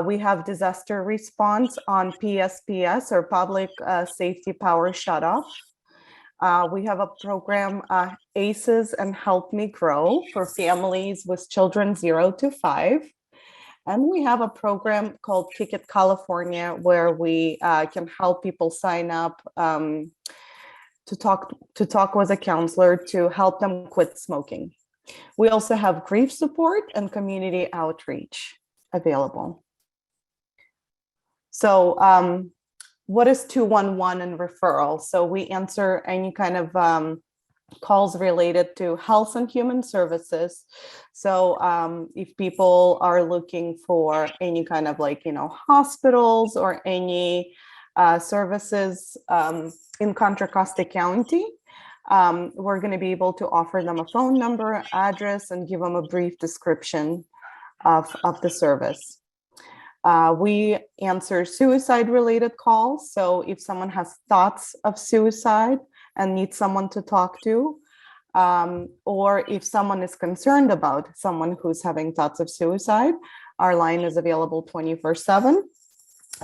We have disaster response on PSPS, or Public Safety Power Shutoff. We have a program, ACEs and Help Me Grow, for families with children 0 to 5. And we have a program called Kick It California, where we can help people sign up to talk with a counselor to help them quit smoking. We also have grief support and community outreach available. So what is 211 and referral? So we answer any kind of calls related to health and human services. So if people are looking for any kind of like, hospitals or any services in Contra Costa County, we're going to be able to offer them a phone number, address, and give them a brief description of the service. We answer suicide-related calls. So if someone has thoughts of suicide and needs someone to talk to, or if someone is concerned about someone who's having thoughts of suicide, our line is available 24/7.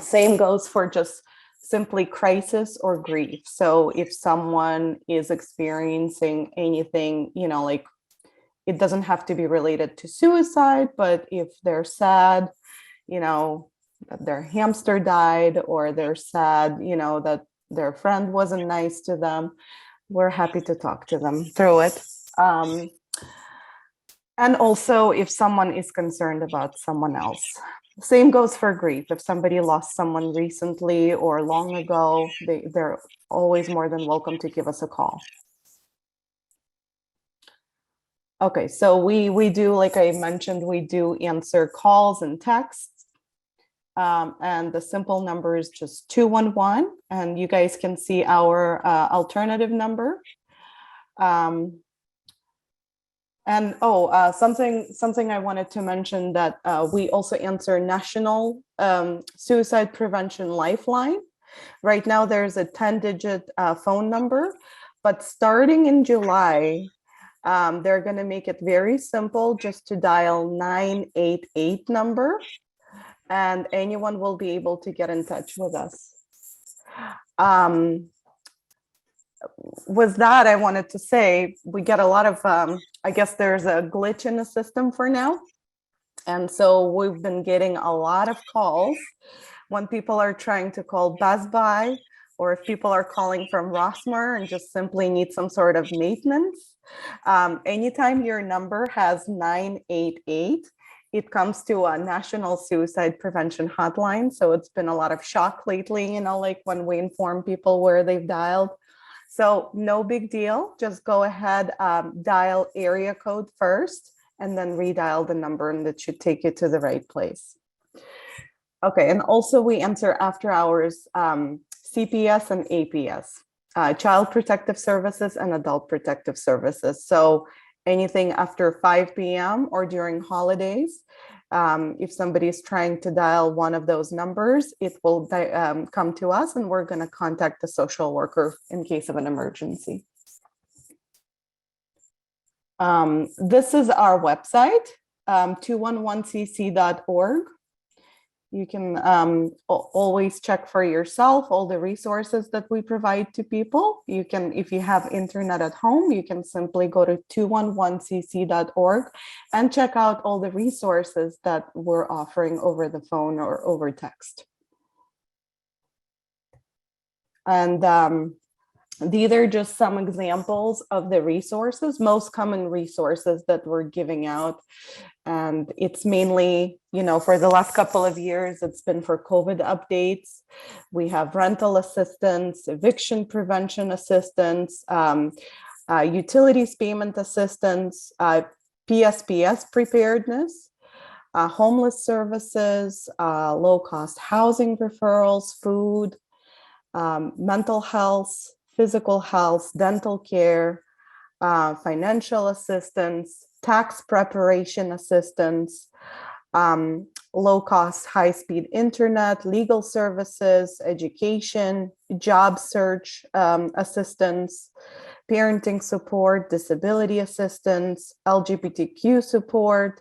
Same goes for just simply crisis or grief. So if someone is experiencing anything, like it doesn't have to be related to suicide, but if they're sad, that their hamster died, or they're sad, that their friend wasn't nice to them, we're happy to talk to them through it. And also if someone is concerned about someone else. Same goes for grief. If somebody lost someone recently or long ago, they're always more than welcome to give us a call. Okay, so we do, like I mentioned, we do answer calls and texts. And the simple number is just 211, and you guys can see our alternative number. Something I wanted to mention, that we also answer National Suicide Prevention Lifeline. Right now there's a 10-digit phone number, but starting in July, they're going to make it very simple, just to dial 988 number, and anyone will be able to get in touch with us. With that, I wanted to say we get a lot of, I guess there's a glitch in the system for now. And so we've been getting a lot of calls when people are trying to call Best Buy, or if people are calling from Rossmoor and just simply need some sort of maintenance. Anytime your number has 988, it comes to a National Suicide Prevention Hotline. So it's been a lot of shock lately, like when we inform people where they've dialed. So no big deal. Just go ahead, dial area code first, and then redial the number, and that should take you to the right place. Okay, and also we answer after hours CPS and APS, Child Protective Services and Adult Protective Services. So anything after 5 p.m. or during holidays, if somebody is trying to dial one of those numbers, it will come to us, and we're going to contact the social worker in case of an emergency. This is our website, 211cc.org. You can always check for yourself all the resources that we provide to people. You can, if you have internet at home, you can simply go to 211cc.org and check out all the resources that we're offering over the phone or over text. And these are just some examples of the resources, most common resources that we're giving out. And it's mainly, for the last couple of years, it's been for COVID updates. We have rental assistance, eviction prevention assistance, utilities payment assistance, PSPS preparedness, homeless services, low-cost housing referrals, food, mental health, physical health, dental care, financial assistance, tax preparation assistance, low-cost, high-speed internet, legal services, education, job search assistance, parenting support, disability assistance, LGBTQ support,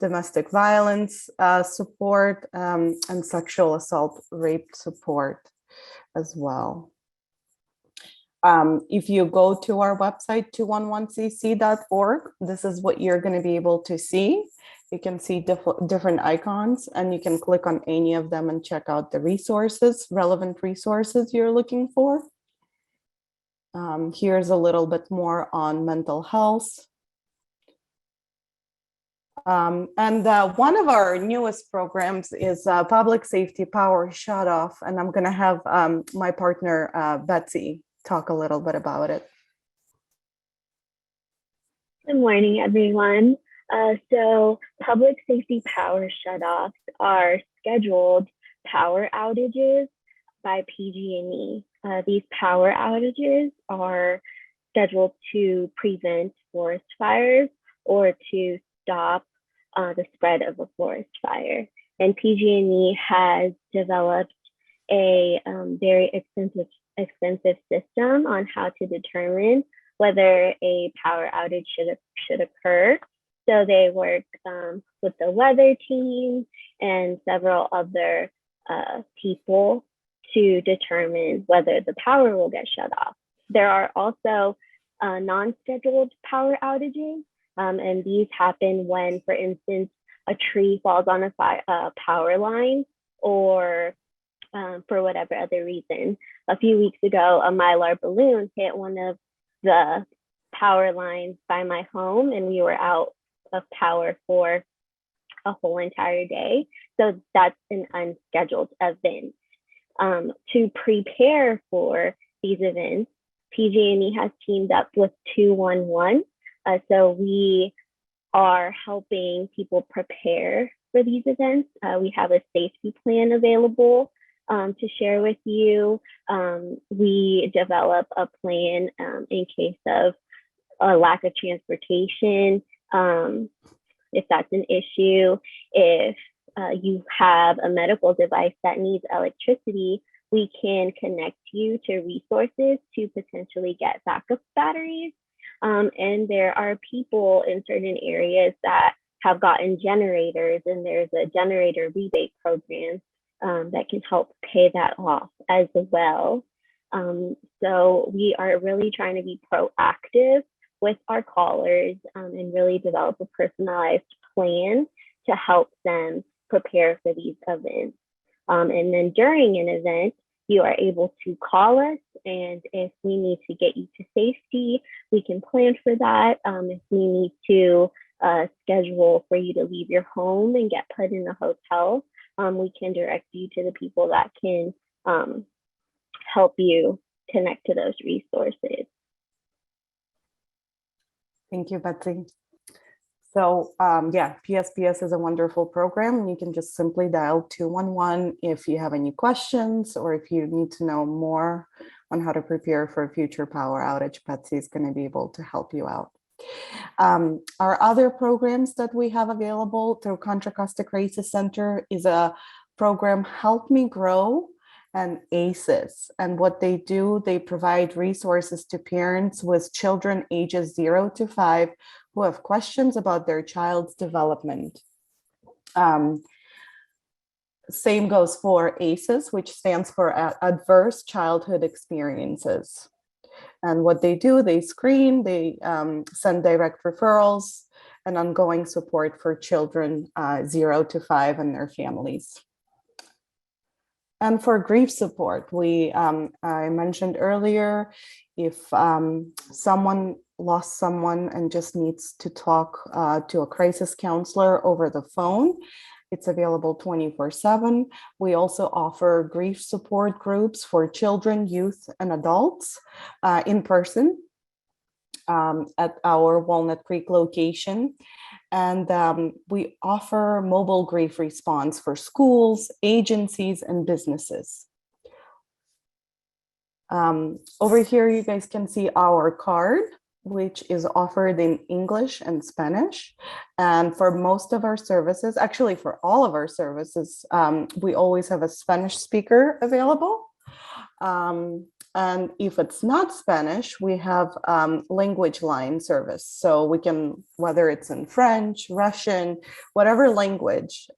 domestic violence support, and sexual assault, rape support as well. If you go to our website, 211cc.org, this is what you're going to be able to see. You can see different icons, and you can click on any of them and check out the resources, relevant resources you're looking for. Here's a little bit more on mental health. And one of our newest programs is Public Safety Power Shutoff, and I'm going to have my partner, Betsy, talk a little bit about it. Good morning, everyone. So public safety power shutoffs are scheduled power outages by PG&E. These power outages are scheduled to prevent forest fires or to stop the spread of a forest fire. And PG&E has developed a very extensive system on how to determine whether a power outage should occur. So they work with the weather team and several other people to determine whether the power will get shut off. There are also non-scheduled power outages, and these happen when, for instance, a tree falls on a power line, or for whatever other reason. A few weeks ago, a Mylar balloon hit one of the power lines by my home, and we were out of power for a whole entire day. So that's an unscheduled event. To prepare for these events, PG&E has teamed up with 211. So we are helping people prepare for these events. We have a safety plan available to share with you. We develop a plan in case of a lack of transportation, if that's an issue. If you have a medical device that needs electricity, we can connect you to resources to potentially get backup batteries. And there are people in certain areas that have gotten generators, and there's a generator rebate program that can help pay that off as well. So we are really trying to be proactive with our callers and really develop a personalized plan to help them prepare for these events. And then during an event, you are able to call us, and if we need to get you to safety, we can plan for that. If we need to schedule for you to leave your home and get put in a hotel, we can direct you to the people that can help you connect to those resources. Thank you, Betsy. So yeah, PSPS is a wonderful program. You can just simply dial 211 if you have any questions or if you need to know more on how to prepare for a future power outage. Betsy is going to be able to help you out. Our other programs that we have available through Contra Costa Crisis Center is a program, Help Me Grow, and ACEs. And what they do, they provide resources to parents with children ages 0 to 5 who have questions about their child's development. Same goes for ACEs, which stands for Adverse Childhood Experiences. And what they do, they screen, they send direct referrals and ongoing support for children 0 to 5 and their families. And for grief support, I mentioned earlier, if someone lost someone and just needs to talk to a crisis counselor over the phone, it's available 24/7. We also offer grief support groups for children, youth, and adults in person at our Walnut Creek location. And we offer mobile grief response for schools, agencies, and businesses. Over here, you guys can see our card, which is offered in English and Spanish. And for most of our services, actually for all of our services, we always have a Spanish speaker available. And if it's not Spanish, we have language line service. So we can, whether it's in French, Russian, whatever language,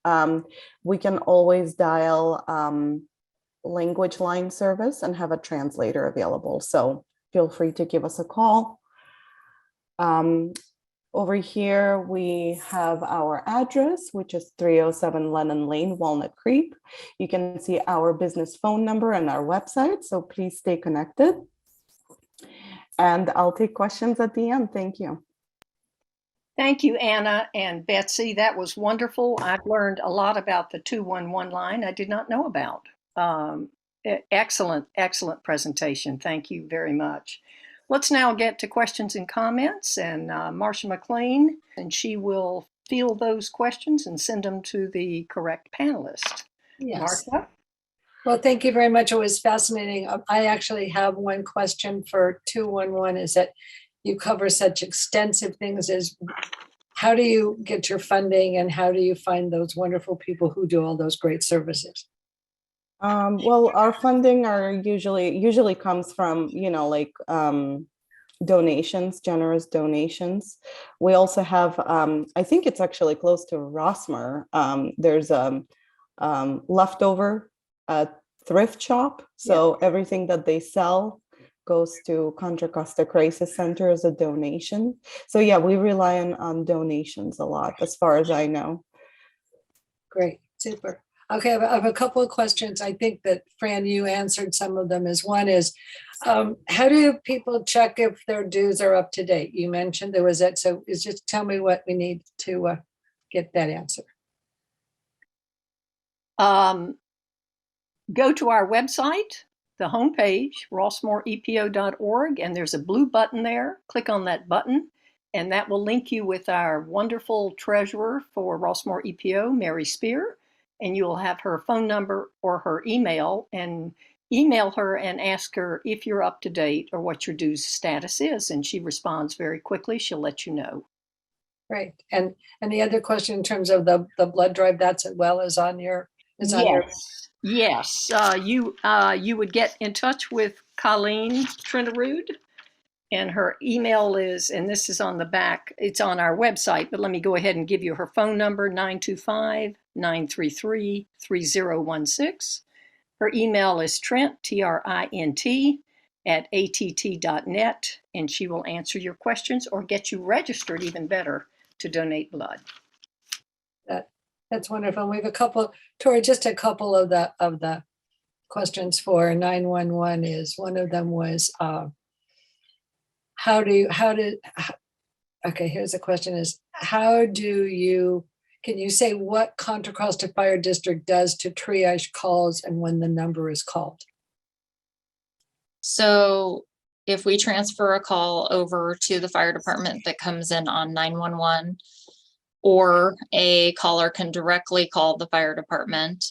we can always dial language line service and have a translator available. So feel free to give us a call. Over here, we have our address, which is 307 Lennon Lane, Walnut Creek. You can see our business phone number and our website, so please stay connected. And I'll take questions at the end. Thank you. Thank you, Anna and Betsy. That was wonderful. I've learned a lot about the 211 line I did not know about. Excellent, excellent presentation. Thank you very much. let's now get to questions and comments, and Marcia McLean, and she will field those questions and send them to the correct panelist. Yes. Marcia? Well, thank you very much. It was fascinating. I actually have one question for 211, is that you cover such extensive things as how do you get your funding and how do you find those wonderful people who do all those great services? Well, our funding are usually comes from, like donations, generous donations. We also have, I think it's actually close to Rossmoor. There's leftover thrift shop. So everything that they sell goes to Contra Costa Crisis Center as a donation. So yeah, we rely on donations a lot, as far as I know. Great, super. Okay, I have a couple of questions. I think that Fran, you answered some of them. As one is, how do people check if their dues are up to date? You mentioned there was that, so just tell me what we need to get that answer. Go to our website, the homepage, rossmoorepo.org, and there's a blue button there. Click on that button, and that will link you with our wonderful treasurer for Rossmoor EPO, Mary Spear, and you will have her phone number or her email, and email her and ask her if you're up to date or what your dues status is, and she responds very quickly. She'll let you know. Right, and the other question in terms of the blood drive, that's as well as on your, Yes, you would get in touch with Colene Trinterud, and her email is, and this is on the back, it's on our website, but let me go ahead and give you her phone number, 925-933-3016. Her email is Trent, TRINT, @att.net, and she will answer your questions or get you registered, even better, to donate blood. That's wonderful. We have a couple, Tori, just a couple of the questions for 911 is, one of them was, okay, here's the question is, can you say what Contra Costa Fire District does to triage calls and when the number is called? So if we transfer a call over to the fire department that comes in on 911, or a caller can directly call the fire department,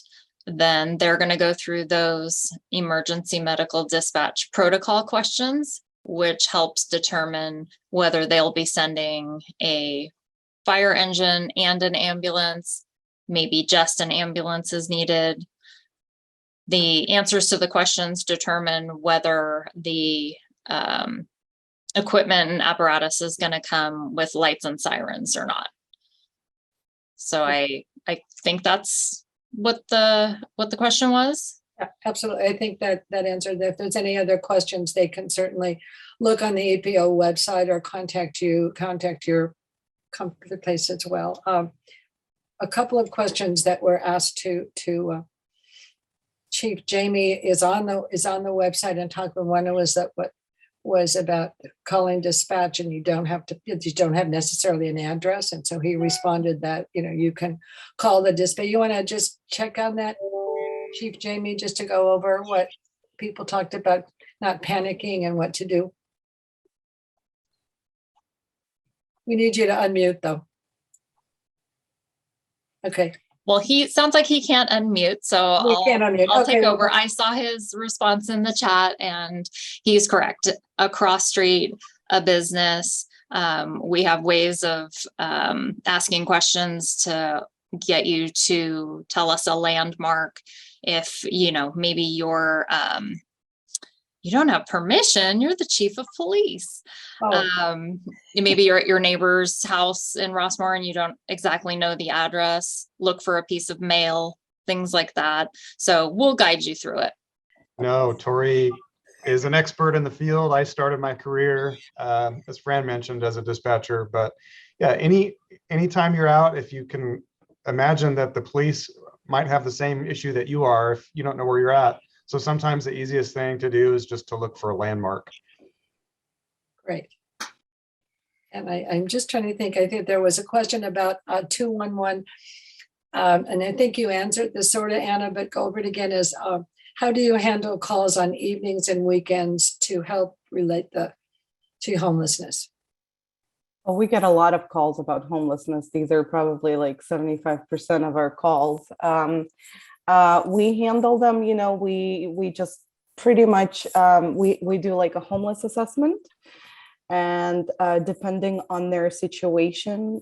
then they're going to go through those emergency medical dispatch protocol questions, which helps determine whether they'll be sending a fire engine and an ambulance, maybe just an ambulance is needed. The answers to the questions determine whether the equipment and apparatus is going to come with lights and sirens or not. So I think that's what the question was. Yeah, absolutely. I think that answered that. If there's any other questions, they can certainly look on the EPO website or contact your comfort place as well. A couple of questions that were asked to Chief Jamie is on the website and talked about. One was about calling dispatch, and you don't have necessarily an address, and so he responded that you can call the dispatch. You want to just check on that, Chief Jamie, just to go over what people talked about, not panicking and what to do. We need you to unmute though. Okay. Well, he sounds like he can't unmute, so I'll take over. I saw his response in the chat, and he's correct. Across street, a business, we have ways of asking questions to get you to tell us a landmark. If maybe you're you don't have permission, you're the chief of police. Maybe you're at your neighbor's house in Rossmoor and you don't exactly know the address, look for a piece of mail, things like that. So we'll guide you through it. No, Tori is an expert in the field. I started my career, as Fran mentioned, as a dispatcher, but yeah, anytime you're out, if you can imagine that the police might have the same issue that you are if you don't know where you're at. So sometimes the easiest thing to do is just to look for a landmark. Great. And I'm just trying to think. I think there was a question about 211, and I think you answered this sort of, Anna, but go over it again. Is how do you handle calls on evenings and weekends to help relate the to homelessness? Well, we get a lot of calls about homelessness. These are probably like 75% of our calls. We handle them, we just pretty much, we do like a homeless assessment. And depending on their situation,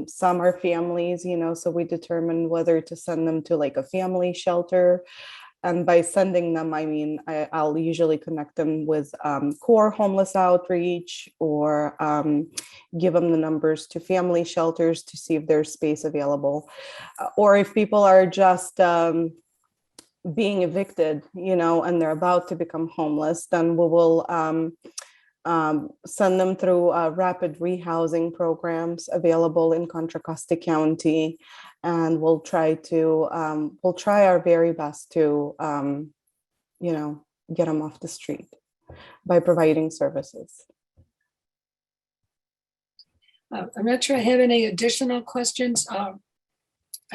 some are families, so we determine whether to send them to like a family shelter. And by sending them, I mean, I'll usually connect them with core homeless outreach, or give them the numbers to family shelters to see if there's space available. Or if people are just being evicted, and they're about to become homeless, then we will send them through rapid rehousing programs available in Contra Costa County, and we'll try our very best to get them off the street by providing services. I'm not sure I have any additional questions. I'm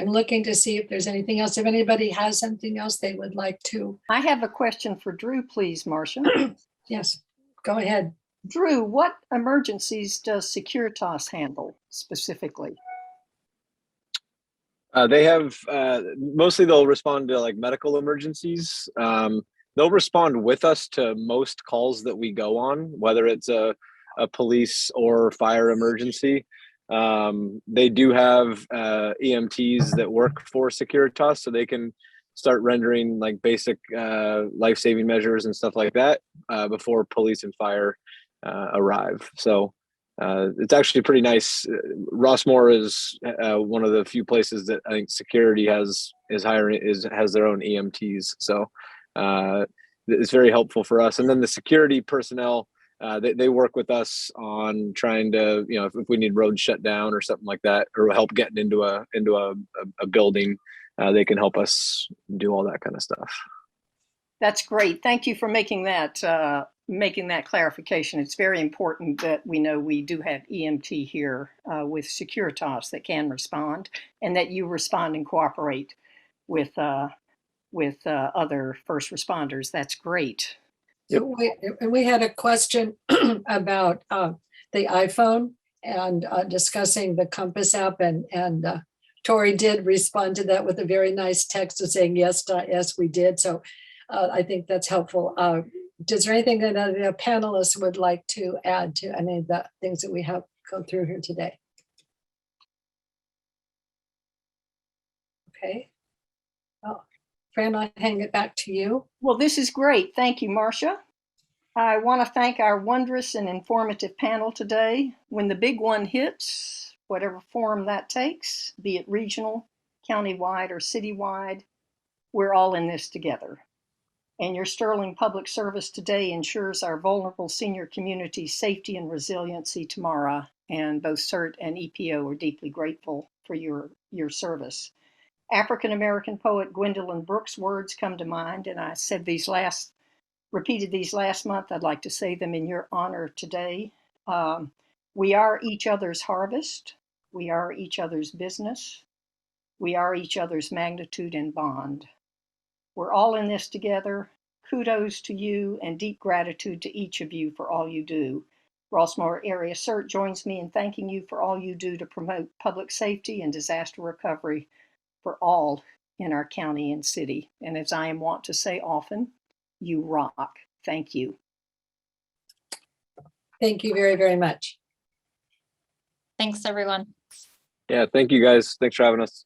looking to see if there's anything else. If anybody has something else they would like to. I have a question for Drew, please, Marcia. Yes, go ahead. Drew, what emergencies does Securitas handle specifically? They have mostly they'll respond to like medical emergencies. They'll respond with us to most calls that we go on, whether it's a police or fire emergency. They do have EMTs that work for Securitas, so they can start rendering like basic life-saving measures and stuff like that before police and fire arrive. So it's actually pretty nice. Rossmoor is one of the few places that I think security has their own EMTs. So it's very helpful for us. And then the security personnel, they work with us on trying to, if we need roads shut down or something like that, or help getting into a building, they can help us do all that kind of stuff. That's great. Thank you for making that clarification. It's very important that we know we do have EMT here with Securitas that can respond, and that you respond and cooperate with other first responders. That's great. Yep. We had a question about the iPhone and discussing the Compass app, and Tori did respond to that with a very nice text of saying, yes, we did. So I think that's helpful. Is there anything that the panelists would like to add to any of the things that we have go through here today? Okay. Oh, Fran, I'll hang it back to you. Well, this is great. Thank you, Marcia. I want to thank our wondrous and informative panel today. When the big one hits, whatever form that takes, be it regional, countywide, or citywide, we're all in this together. And your sterling public service today ensures our vulnerable senior community's safety and resiliency tomorrow. And both CERT and EPO are deeply grateful for your service. African-American poet Gwendolyn Brooks' words come to mind, and I repeated these last month. I'd like to say them in your honor today. We are each other's harvest. We are each other's business. We are each other's magnitude and bond. We're all in this together. Kudos to you and deep gratitude to each of you for all you do. Rossmoor Area CERT joins me in thanking you for all you do to promote public safety and disaster recovery for all in our county and city. And as I am wont to say often, you rock. Thank you. Thank you very, very much. Thanks, everyone. Yeah, thank you guys. Thanks for having us.